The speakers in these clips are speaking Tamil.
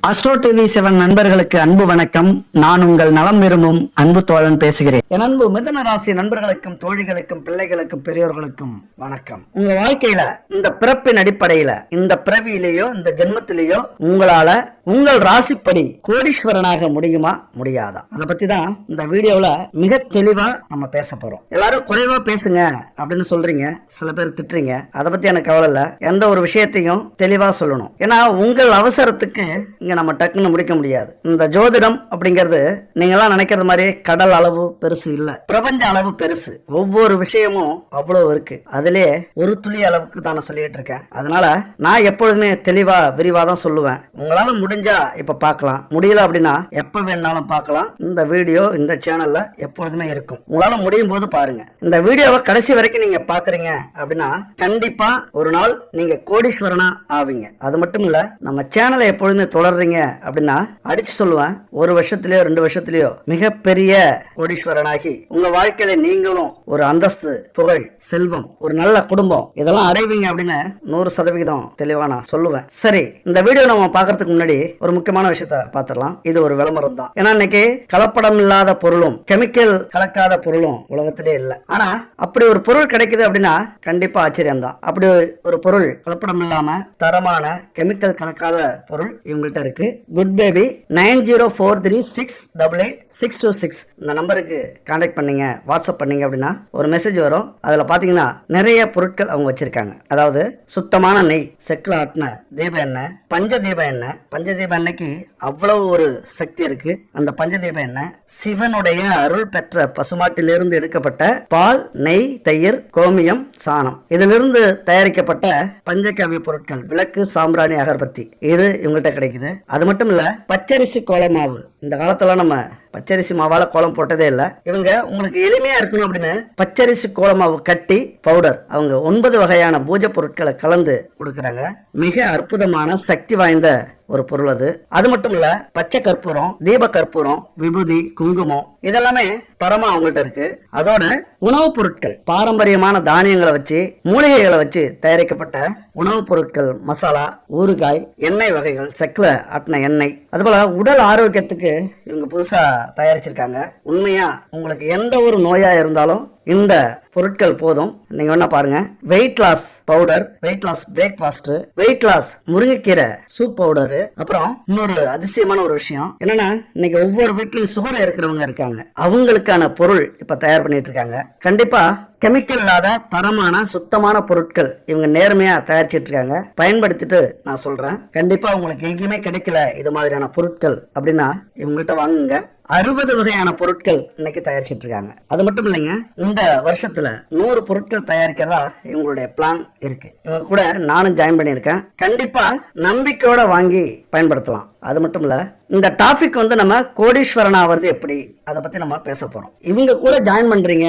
அஸ்ட்ரோ டிவி 7 நண்பர்களுக்கு அன்பு வணக்கம். நான் உங்கள் நலம் விரும்பும் அன்பு தோழன் பேசுகிறேன். என் அன்பு மிதுன ராசி நண்பர்களுக்கும் தோழிகளுக்கும் பிள்ளைகளுக்கும் பெரியோர்களுக்கும் வணக்கம். உங்க வாழ்க்கையில இந்த பிறப்பின் அடிப்படையில இந்த பிறவியிலேயோ இந்த ஜென்மத்திலேயோ உங்களால உங்கள் ராசிப்படி கோடீஸ்வரனாக முடியுமா முடியாதா, அதை பத்தி தான் இந்த வீடியோல மிக தெளிவா நம்ம பேச போறோம். எல்லாரும் குறைவா பேசுங்க அப்படின்னு சொல்றீங்க, சில பேர் திட்டுறீங்க. அதை பத்தி எனக்கு கவலை இல்ல. எந்த ஒரு விஷயத்தையும் தெளிவா சொல்லணும். ஏன்னா உங்கள் அவசரத்துக்கு இங்க நம்ம டக்குன்னு முடிக்க முடியாது. இந்த ஜோதிடம் அப்படிங்கிறது நீங்க எல்லாம் நினைக்கிறது மாதிரி கடல் அளவு பெருசு இல்ல, பிரபஞ்ச அளவு பெருசு. ஒவ்வொரு விஷயமும் அவ்வளவு இருக்கு. அதிலே ஒரு துளி அளவுக்கு தான் நான் சொல்லிட்டு இருக்கேன். அதனால நான் எப்பொழுதுமே தெளிவா விரிவா தான் சொல்லுவேன். உங்களால முடிஞ்சா இப்ப பார்க்கலாம், முடியல அப்படின்னா எப்ப வேணாலும் பார்க்கலாம். இந்த வீடியோ இந்த சேனல்ல எப்பொழுதுமே இருக்கும். உங்களால முடியும் போது பாருங்க. இந்த வீடியோவை கடைசி வரைக்கும் நீங்க பாக்குறீங்க அப்படின்னா கண்டிப்பா ஒரு நாள் நீங்க கோடீஸ்வரனா ஆவீங்க. அது மட்டும் இல்ல, நம்ம சேனலை எப்பொழுதுமே தொடர்றீங்க அப்படின்னா அடிச்சு சொல்லுவேன், ஒரு வருஷத்திலேயோ 2 வருஷத்திலேயோ மிகப்பெரிய கோடீஸ்வரனாகி உங்க வாழ்க்கையில நீங்களும் ஒரு அந்தஸ்து, புகழ், செல்வம், ஒரு நல்ல குடும்பம் இதெல்லாம் அடைவீங்க அப்படின்னு 100% தெளிவா நான் சொல்லுவேன். சரி, இந்த வீடியோ நம்ம பாக்குறதுக்கு முன்னாடி ஒரு முக்கியமான விஷயத்த பாத்திரலாம். இது ஒரு விளம்பரம் தான். ஏன்னா இன்னைக்கு கலப்படம் இல்லாத பொருளும் கெமிக்கல் கலக்காத பொருளும் உலகத்திலே இல்லை. ஆனா அப்படி ஒரு பொருள் கிடைக்குது அப்படின்னா கண்டிப்பா ஆச்சரியம் தான். அப்படி ஒரு பொருள் கலப்படம் இல்லாம தரமான கெமிக்கல் கலக்காத பொருள் இவங்கள்ட்ட இருக்கு. குட் பேபி 9043688626 இந்த நம்பருக்கு கான்டாக்ட் பண்ணீங்க, வாட்ஸ்அப் பண்ணீங்க அப்படின்னா ஒரு மெசேஜ் வரும். அதுல பாத்தீங்கன்னா நிறைய பொருட்கள் அவங்க வச்சிருக்காங்க. அதாவது சுத்தமான நெய், செக்குல ஆட்டின தீப எண்ணெய், பஞ்சதீப எண்ணெய். பஞ்சதீப எண்ணெய்க்கு அவ்வளவு ஒரு சக்தி இருக்கு. அந்த பஞ்சதீப எண்ணெய் சிவனுடைய அருள் பெற்ற பசுமாட்டிலிருந்து எடுக்கப்பட்ட பால், நெய், தயிர், கோமியம், சாணம் இதிலிருந்து தயாரிக்கப்பட்ட பஞ்சகவ்ய பொருட்கள், விளக்கு, சாம்பிராணி, அகர்பத்தி இது இவங்கள்ட்ட கிடைக்குது. அது மட்டும் இல்ல, பச்சரிசி கோல மாவு. இந்த காலத்துல நம்ம பச்சரிசி மாவால கோலம் போட்டதே இல்ல. இவங்க உங்களுக்கு எளிமையா இருக்கணும் அப்படின்னு பச்சரிசி கோல மாவு கட்டி பவுடர் அவங்க 9 வகையான பூஜை பொருட்களை கலந்து கொடுக்கறாங்க. மிக அற்புதமான சக்தி வாய்ந்த ஒரு பொருள் அது. அது மட்டும் இல்ல, பச்சை கற்பூரம், தீப கற்பூரம், விபூதி, குங்குமம் இதெல்லாமே தரமா அவங்கள்ட்ட இருக்கு. அதோட உணவுப் பொருட்கள், பாரம்பரியமான தானியங்களை வச்சு, மூலிகைகளை வச்சு தயாரிக்கப்பட்ட உணவுப் பொருட்கள், மசாலா, ஊறுகாய், எண்ணெய் வகைகள், செக்குல ஆட்டின எண்ணெய், அதுபோல உடல் ஆரோக்கியத்துக்கு இவங்க புதுசா தயாரிச்சிருக்காங்க. உண்மையா உங்களுக்கு எந்த ஒரு நோயா இருந்தாலும் இந்த பொருட்கள் போதும். நீங்க என்ன பாருங்க, weight loss powder, weight loss breakfast, weight loss முருங்கைக்கீரை சூப் பவுடர். அப்புறம் இன்னொரு அதிசயமான ஒரு விஷயம் என்னன்னா, இன்னைக்கு ஒவ்வொரு வீட்லயும் சுகர் இருக்கிறவங்க இருக்காங்க. அவங்களுக்கான பொருள் இப்ப தயார் பண்ணிட்டு இருக்காங்க. கண்டிப்பா கெமிக்கல் இல்லாத தரமான சுத்தமான பொருட்கள் இவங்க நேர்மையா தயாரிச்சிட்டு இருக்காங்க. பயன்படுத்திட்டு நான் சொல்றேன், கண்டிப்பா உங்களுக்கு எங்கேயுமே கிடைக்கல இது மாதிரியான பொருட்கள் அப்படின்னா இவங்ககிட்ட வாங்குங்க. 60 வகையான பொருட்கள் இன்னைக்கு தயாரிச்சிட்டு இருக்காங்க. அது மட்டும் இல்லைங்க, இந்த வருஷத்துல 100 பொருட்கள் தயாரிக்கிறதா இவங்களுடைய பிளான் இருக்கு. இவங்க கூட நானும் ஜாயின் பண்ணியிருக்கேன். கண்டிப்பா நம்பிக்கையோட வாங்கி பயன்படுத்தலாம். அது மட்டும் இல்ல, இந்த டாபிக் நம்ம கோடீஸ்வரன் ஆவது எப்படி, அதை பத்தி நம்ம பேச போறோம். இவங்க கூட ஜாயின் பண்றீங்க,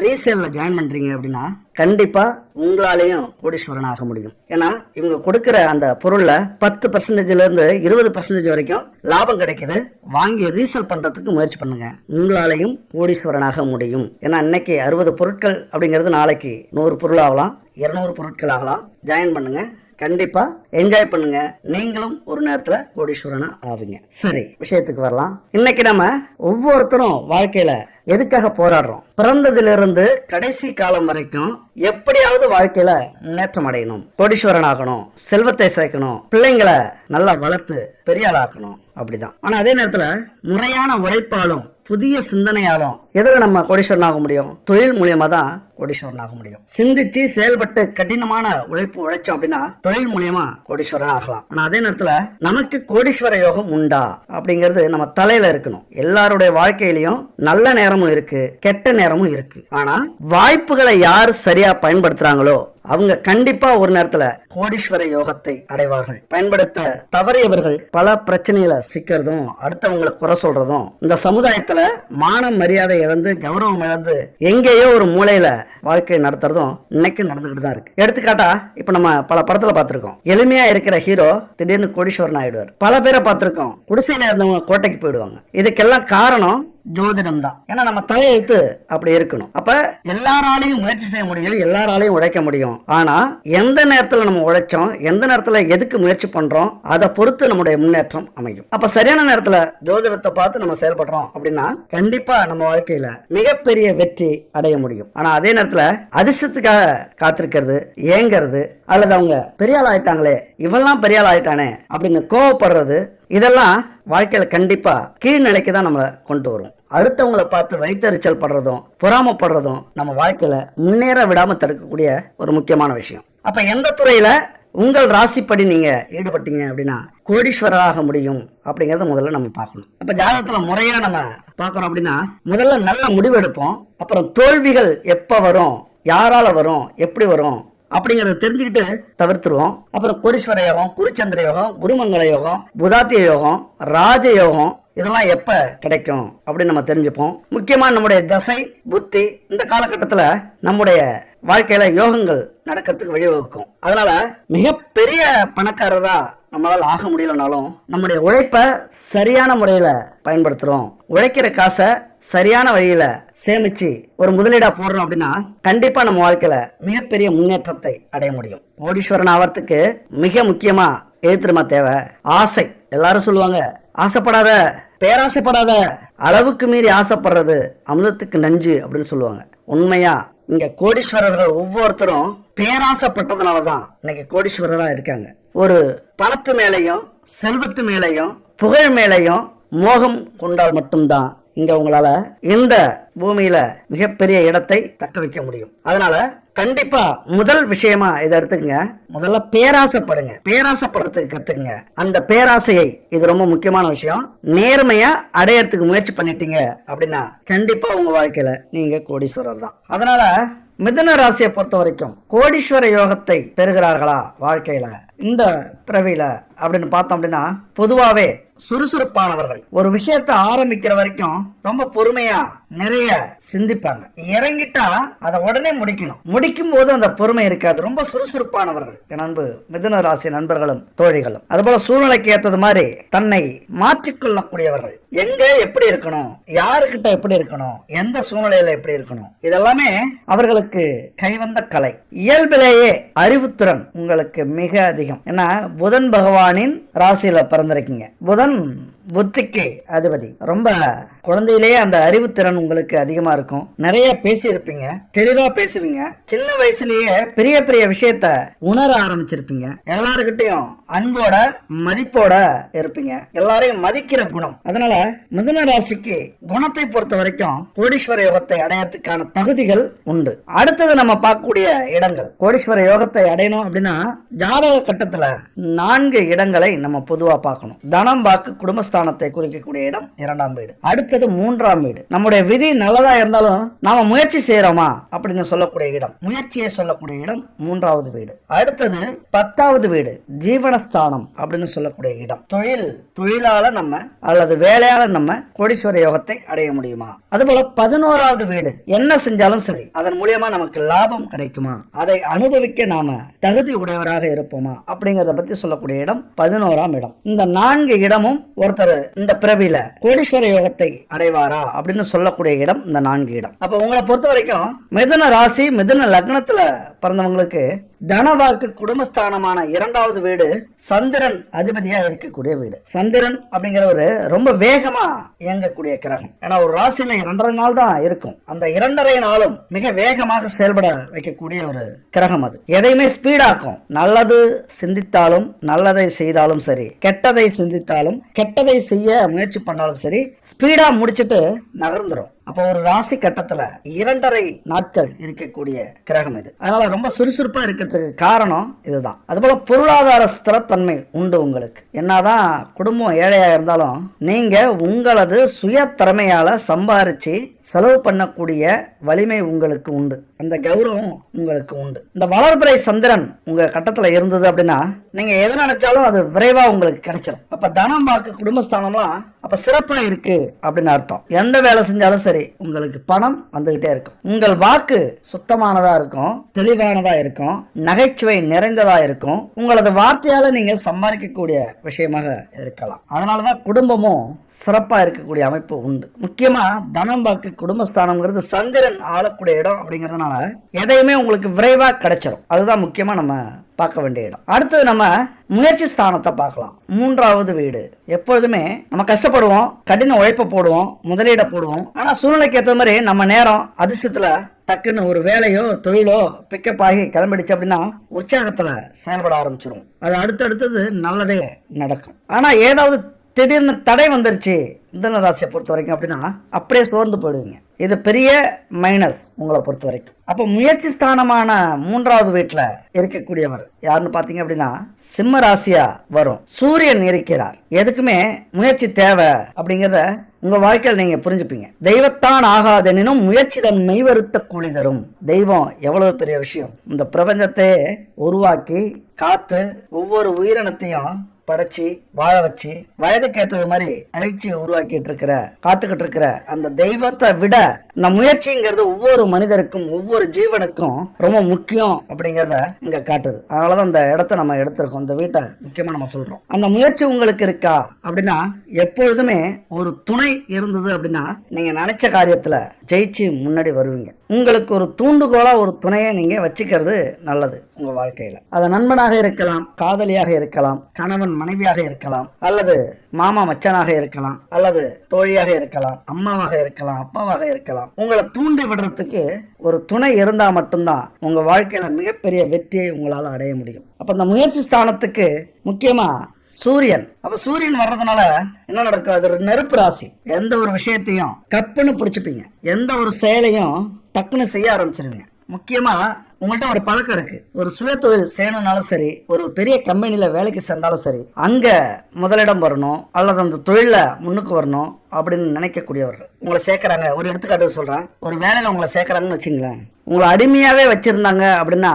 ரீசேல்ல ஜாயின் பண்றீங்க அப்படின்னா கண்டிப்பா உங்களாலையும் கோடீஸ்வரன் ஆக முடியும். ஏன்னா இவங்க கொடுக்கிற அந்த பொருள்ல 10% இருந்து 20% வரைக்கும் லாபம் கிடைக்குது. வாங்கி ரீசேல் பண்றதுக்கு முயற்சி பண்ணுங்க, உங்களாலையும் கோடீஸ்வரனாக முடியும். ஏன்னா இன்னைக்கு 60 பொருட்கள் அப்படிங்கிறது நாளைக்கு 100 பொருள் ஆகலாம், 200 பொருட்கள் ஆகலாம். ஜாயின் பண்ணுங்க, கண்டிப்பா என்ஜாய் பண்ணுங்க. நீங்களும் ஒரு நேரத்துல கோடீஸ்வரனா ஆவீங்க. சரி, விஷயத்துக்கு வரலாம். இன்னைக்கு நம்ம ஒவ்வொருத்தரும் வாழ்க்கையில எதுக்காக போராடுறோம்? பிறந்ததிலிருந்து கடைசி காலம் வரைக்கும் எப்படியாவது வாழ்க்கையில முன்னேற்றம் அடையணும், கோடீஸ்வரன் ஆகணும், செல்வத்தை சேர்க்கணும், பிள்ளைங்களை நல்லா வளர்த்து பெரிய ஆளாக்கணும், அப்படிதான். ஆனா அதே நேரத்துல முறையான உழைப்பாலும் புதிய சிந்தனையாலும் எதுல நம்ம கோடீஸ்வரன் ஆக முடியும்? தொழில் மூலியமா தான் கோடீஸ்வரன் ஆக முடியும். சிந்திச்சு செயல்பட்டு கடினமான உழைப்பு உழைச்சோம் அப்படின்னா தொழில் மூலியமா கோடீஸ்வரன் ஆகலாம். ஆனா அதே நேரத்துல நமக்கு கோடீஸ்வர யோகம் உண்டா அப்படிங்கிறது நம்ம தலையில இருக்கணும். எல்லாருடைய வாழ்க்கையிலயும் நல்ல நேரமும் இருக்கு, கெட்ட நேரமும் இருக்கு. ஆனா வாய்ப்புகளை யார் சரியா பயன்படுத்துறாங்களோ அவங்க கண்டிப்பா ஒரு நேரத்துல கோடீஸ்வர யோகத்தை அடைவார்கள். பயன்படுத்த தவறியவர்கள் பல பிரச்சனையில சிக்கிறதும், அடுத்தவங்களை குறை சொல்றதும், இந்த சமுதாயத்துல மானம் மரியாதை இழந்து, கௌரவம் இழந்து எங்கேயோ ஒரு மூலையில வாழ்க்கையை நடத்துறதும் இன்னைக்கு நடந்துகிட்டு தான் இருக்கு. எடுத்துக்காட்டா இப்ப நம்ம பல படத்துல பார்த்திருக்கோம். எளிமையா இருக்கிற ஹீரோ திடீர்னு கோடீஸ்வரன் ஆயிடுவார். பல பேரை பார்த்திருக்கோம், குடிசையில இருந்தவங்க கோட்டைக்கு போயிடுவாங்க. இதுக்கெல்லாம் காரணம் ஜோதிடம் தான். ஏன்னா நம்ம தலையெழுத்து அப்படி இருக்கணும். அப்ப எல்லாராலையும் முயற்சி செய்ய முடியும், எல்லாராலையும் உழைக்க முடியும். ஆனா எந்த நேரத்துல நம்ம உழைச்சோம், எந்த நேரத்துல எதுக்கு முயற்சி பண்றோம், அதை பொறுத்து நம்முடைய முன்னேற்றம் அமையும். அப்ப சரியான நேரத்துல ஜோதிடத்தை பார்த்து நம்ம செயல்படுறோம் அப்படின்னா கண்டிப்பா நம்ம வாழ்க்கையில மிகப்பெரிய வெற்றி அடைய முடியும். ஆனா அதே நேரத்துல அதிர்ஷ்டத்துக்காக காத்திருக்கிறது, ஏங்கிறது, அல்லது அவங்க பெரிய ஆள் ஆயிட்டாங்களே, இவெல்லாம் பெரிய ஆள் ஆயிட்டானே அப்படின்னு கோவப்படுறது, இதெல்லாம் வாழ்க்கையில கண்டிப்பா கீழ்நிலைக்கு தான் நம்மளை கொண்டு வரும். அடுத்தவங்களை பார்த்து வைத்தறிச்சல் படுறதும் பொறாமப்படுறதும் நம்ம வாழ்க்கையில முன்னேற விடாம தடுக்கக்கூடிய ஒரு முக்கியமான விஷயம். அப்ப எந்த துறையில உங்கள் ராசிப்படி நீங்க ஈடுபட்டீங்க அப்படின்னா கோடீஸ்வரராக முடியும் அப்படிங்கறத முதல்ல நம்ம பார்க்கணும். அப்ப ஜாதகத்துல முறையா நம்ம பார்க்கறோம் அப்படின்னா முதல்ல நல்ல முடிவு எடுப்போம். அப்புறம் தோல்விகள் எப்ப வரும், யாரால வரும், எப்படி வரும் அப்படிங்கறத தெரிஞ்சுக்கிட்டு தவிர்த்துருவோம். அப்புறம் கோடீஸ்வர யோகம், குருச்சந்திர யோகம், குருமங்கள யோகம், புதாத்திய யோகம், ராஜ யோகம் இதெல்லாம் எப்ப கிடைக்கும் அப்படின்னு நம்ம தெரிஞ்சுப்போம். முக்கியமா நம்முடைய தசை புத்தி இந்த காலகட்டத்துல நம்முடைய வாழ்க்கையில யோகங்கள் நடக்கிறதுக்கு வழிவகுக்கும். அதனால மிகப்பெரிய பணக்காரரா நம்மளால ஆக முடியலனாலும் நம்முடைய உழைப்ப சரியான முறையில பயன்படுத்துறோம், உழைக்கிற காசை சரியான வழியில சேமிச்சு ஒரு முதலீடா போடுறோம் அப்படின்னா கண்டிப்பா நம்ம வாழ்க்கையில மிகப்பெரிய முன்னேற்றத்தை அடைய முடியும். கோடீஸ்வரன் ஆவறதுக்கு மிக முக்கியமா எழுத்துமா தேவை ஆசை. எல்லாரும் சொல்லுவாங்க ஆசைப்படாத, பேராசைப்படாத, அளவுக்கு மீறி ஆசைப்படுறது அமிர்தத்துக்கு நஞ்சு அப்படின்னு சொல்லுவாங்க. உண்மையா இங்க கோடீஸ்வரர்கள் ஒவ்வொருத்தரும் பேராசைப்பட்டதுனாலதான் இன்னைக்கு கோடீஸ்வரரா இருக்காங்க. ஒரு பணத்து மேலையும் செல்வத்து மேலையும் புகழ் மேலையும் மோகம் கொண்டால் மட்டும்தான் இங்க உங்களால இந்த பூமியில மிகப்பெரிய இடத்தை தக்க வைக்க முடியும். அதனால கண்டிப்பா முதல் விஷயமா இதை எடுத்துக்கங்க. முதல்ல பேராசைப்படுங்க, பேராசைப்படுறதுக்கு கத்துக்குங்க. அந்த பேராசையை, இது ரொம்ப முக்கியமான விஷயம், நேர்மையா அடையறதுக்கு முயற்சி பண்ணிட்டீங்க அப்படின்னா கண்டிப்பா உங்க வாழ்க்கையில நீங்க கோடீஸ்வரர் தான். அதனால மிதுன ராசியை பொறுத்த வரைக்கும் கோடீஸ்வர யோகத்தை பெறுகிறார்களா வாழ்க்கையில இந்த பிறவியில அப்படின்னு பார்த்தோம் அப்படின்னா பொதுவாவே சுறுசுறுப்பானவர்கள். ஒரு விஷயத்தை ஆரம்பிக்கிற வரைக்கும் ரொம்ப பொறுமையா நிறைய சிந்திப்பாங்க. இறங்கிட்டா அதை உடனே முடிக்கணும். முடிக்கும் போது அந்த பொறுமை இருக்காது. ரொம்ப சுறுசுறுப்பானவர்கள் என் அன்பு மிதுன ராசி நண்பர்களும் தோழிகளும். அதுபோல சூழ்நிலைக்கு ஏற்றது மாதிரி தன்னை மாற்றிக்கொள்ளக்கூடியவர்கள். எங்க எப்படி இருக்கணும், யாருக்கிட்ட எப்படி இருக்கணும், எந்த சூழ்நிலையில எப்படி இருக்கணும், இதெல்லாமே அவர்களுக்கு கைவந்த கலை. இயல்பிலேயே அறிவுத்திறன் உங்களுக்கு மிக அதிகம். ஏன்னா புதன் பகவானின் ராசியில பிறந்திருக்கீங்க. புதன் புத்திக்கு அதிபதி. ரொம்ப குழந்தையிலேயே அந்த அறிவுத்திறன் உங்களுக்கு அதிகமா இருக்கும். நிறைய பேசி இருப்பீங்க, தெளிவா பேசுவீங்க. சின்ன வயசுலயே பெரிய பெரிய விஷயத்த உணர ஆரம்பிச்சிருப்பீங்க. எல்லாருக்கிட்டையும் அன்போட மதிப்போட இருப்பீங்க. எல்லாரையும் மதிக்கிற குணம். அதனால மிதுன ராசிக்கு குணத்தை பொறுத்த வரைக்கும் கோடீஸ்வர யோகத்தை அடையறதுக்கான தகுதிகள் உண்டு. அடுத்தது நம்ம பார்க்கக்கூடிய இடங்கள். கோடீஸ்வர யோகத்தை அடையணும் அப்படின்னா ஜாதக கட்டத்துல 4 இடங்களை நம்ம பொதுவா பார்க்கணும். தனம், வாக்கு, குடும்பஸ்தானத்தை குறிக்கக்கூடிய இடம் 2ஆம் வீடு. அடுத்தது 3ஆம் வீடு. நம்முடைய விதி நல்லதா இருந்தாலும் நாம முயற்சி செய்யறோமா அப்படின்னு சொல்லக்கூடிய இடம், முயற்சியை சொல்லக்கூடிய இடம் 3ஆவது வீடு. அடுத்தது 10ஆவது வீடு, ஜீவனஸ்தானம் அப்படின்னு சொல்லக்கூடிய இடம். தொழிலால நம்ம அல்லது வேலையால நம்ம கோடீஸ்வர யோகத்தை அடைய முடியுமா? அதுபோல 11ஆவது வீடு, என்ன செஞ்சாலும் சரி அதன் மூலியமா நமக்கு லாபம் கிடைக்குமா, அதை அனுபவிக்க நாம தகுதி உடையவராக இருப்போமா அப்படிங்கறத பத்தி சொல்லக்கூடிய இடம் 11ஆம் இடம். இந்த 4 இடமும் ஒருத்தர் இந்த பிறவியில கோடீஸ்வர யோகத்தை அடைவாரா அப்படின்னு சொல்லக்கூடிய இடம் இந்த 4 இடம். அப்ப உங்களை பொறுத்த வரைக்கும் மிதுன ராசி மிதுன லக்னத்துல பிறந்தவங்களுக்கு தனவாக்கு குடும்பஸ்தானமான 2ஆவது வீடு சந்திரன் அதிபதியா இருக்கக்கூடிய வீடு. சந்திரன் அப்படிங்கிறவரு ரொம்ப வேகமா இயங்கக்கூடிய கிரகம். ஏன்னா ஒரு ராசியில 2.5 நாள் தான் இருக்கும். அந்த 2.5 நாளும் மிக வேகமாக செயல்பட வைக்கக்கூடிய ஒரு கிரகம். அது எதையுமே ஸ்பீடாக்கும். நல்லது சிந்தித்தாலும் நல்லதை செய்தாலும் சரி, கெட்டதை சிந்தித்தாலும் கெட்டதை செய்ய முயற்சி பண்ணாலும் சரி, ஸ்பீடா முடிச்சுட்டு நகர்ந்துரும். அப்போ ஒரு ராசி கட்டத்துல 2.5 நாட்கள் இருக்கக்கூடிய கிரகம் இது. அதனால ரொம்ப சுறுசுறுப்பா இருக்கிறதுக்கு காரணம் இதுதான். அதுபோல பொருளாதார ஸ்திரத்தன்மை உண்டு உங்களுக்கு. என்னதான் குடும்பம் ஏழையா இருந்தாலும் நீங்க உங்களது சுய திறமையால சம்பாரிச்சு செலவு பண்ணக்கூடிய வலிமை உங்களுக்கு உண்டு. அந்த கௌரவம் உங்களுக்கு உண்டு. இந்த வளர்பிறை சந்திரன் உங்க கட்டத்துல இருந்தது அப்படின்னா நீங்க எது நினைச்சாலும் அது விரைவா உங்களுக்கு கிடைச்சிடும். அப்ப தனம் வாக்கு குடும்பஸ்தானம்லாம் அப்ப சிறப்பா இருக்கு அப்படின்னு அர்த்தம். எந்த வேலை செஞ்சாலும் சரி உங்களுக்கு பணம் வந்துகிட்டே இருக்கும். உங்கள் வாக்கு சுத்தமானதா இருக்கும், தெளிவானதா இருக்கும், நகைச்சுவை நிறைந்ததா இருக்கும். உங்களது வார்த்தையால நீங்கள் சம்பாதிக்கக்கூடிய விஷயமாக இருக்கலாம். அதனாலதான் குடும்பமும் சிறப்பா இருக்கக்கூடிய அமைப்பு உண்டு. முக்கியமா தனம் வாக்கு குடும்பஸ்தானம்ங்கிறது சந்திரன் ஆளக்கூடிய இடம் அப்படிங்கறதுனால எதையுமே உங்களுக்கு விரைவா கிடைச்சிடும். அதுதான் முக்கியமா நம்ம பார்க்க வேண்டிய இடம். அடுத்தது நம்ம முயற்சி ஸ்தானத்தை பார்க்கலாம். 3வது வீடு. எப்பொழுதுமே நம்ம கஷ்டப்படுவோம், கடின உழைப்பை போடுவோம், முதலீட போடுவோம். ஆனா சூழ்நிலைக்கு ஏற்ற மாதிரி நம்ம நேரம் அதிர்ஷ்டத்துல டக்குன்னு ஒரு வேலையோ தொழிலோ பிக்கப் ஆகி கிளம்பிடுச்சு அப்படின்னா உற்சாகத்துல செயல்பட ஆரம்பிச்சிடும். அது அடுத்தடுத்தது நல்லதே நடக்கும். ஆனா ஏதாவது திடீர்னு தடை வந்துருச்சு மிதுன ராசியை பொறுத்த வரைக்கும் அப்படின்னா அப்படியே சோர்ந்து போயிடுவீங்க. இது பெரிய மைனஸ் உங்களை பொறுத்த வரைக்கும். அப்போ முயற்சி ஸ்தானமான 3வது வீட்டுல இருக்கக்கூடியவர் யாருன்னு பாத்தீங்க அப்படின்னா சிம்ம ராசியா வரும். சூரியன் இருக்கிறார். எதுக்குமே முயற்சி தேவை அப்படிங்கிறத உங்க வாழ்க்கையில் நீங்க புரிஞ்சுப்பீங்க. தெய்வத்தான் ஆகாதெனினும் முயற்சி தன் மெய்வருத்த கூலி தரும். தெய்வம் எவ்வளவு பெரிய விஷயம். இந்த பிரபஞ்சத்தை உருவாக்கி காத்து ஒவ்வொரு உயிரினத்தையும் படைச்சி வாழ வச்சு வயதுக்கு ஏற்றது மாதிரி மகிழ்ச்சியை உருவாக்கிட்டு இருக்கிற காத்துக்கிட்டு இருக்கிற அந்த தெய்வத்தை விட இந்த முயற்சிங்கிறது ஒவ்வொரு மனிதருக்கும் ஒவ்வொரு ஜீவனுக்கும் ரொம்ப முக்கியம் அப்படிங்கறத இங்க காட்டுது. அதனாலதான் இந்த இடத்த நம்ம எடுத்திருக்கோம். இந்த வீட்டை முக்கியமா நம்ம சொல்றோம். அந்த முயற்சி உங்களுக்கு இருக்கா அப்படின்னா எப்பொழுதுமே ஒரு துணை இருந்தது அப்படின்னா நீங்க நினைச்ச காரியத்துல ஜெயிச்சு முன்னாடி வருவீங்க. உங்களுக்கு ஒரு தூண்டுகோலா ஒரு துணையை நீங்க வச்சுக்கிறது நல்லது உங்க வாழ்க்கையில. அது நண்பனாக இருக்கலாம், காதலியாக இருக்கலாம், கணவன் மனைவியாக இருக்கலாம், அல்லது மாமா மச்சனாக இருக்கலாம், அல்லது தோழியாக இருக்கலாம், அம்மாவாக இருக்கலாம், அப்பாவாக இருக்கலாம். உங்களை தூண்டி விடுறதுக்கு ஒரு துணை இருந்தா மட்டும்தான் உங்க வாழ்க்கையில மிகப்பெரிய வெற்றியை உங்களால அடைய முடியும். அப்ப இந்த முயற்சி ஸ்தானத்துக்கு முக்கியமா சூரியன். அப்ப சூரியன் வர்றதுனால என்ன நடக்கும்? அது நெருப்பு ராசி. எந்த ஒரு விஷயத்தையும் கப்புன்னு பிடிச்சுப்பீங்க. எந்த ஒரு செயலையும் டக்குன்னு செய்ய ஆரம்பிச்சிருவீங்க. முக்கியமா உங்கள்கிட்ட ஒரு பழக்கம் இருக்கு. ஒரு சுய தொழில் செய்யணும்னாலும் சரி, ஒரு பெரிய கம்பெனில வேலைக்கு சேர்ந்தாலும் சரி, அங்க முதலிடம் வரணும் அல்லது அந்த தொழில முன்னுக்கு வரணும் அப்படின்னு நினைக்கக்கூடியவர்கள் உங்களை சேர்க்கறாங்க. ஒரு எடுத்துக்காட்டு சொல்றேன். ஒரு வேலையில உங்களை சேர்க்கறாங்கன்னு வச்சுங்களேன். உங்களை அடிமையாவே வச்சிருந்தாங்க அப்படின்னா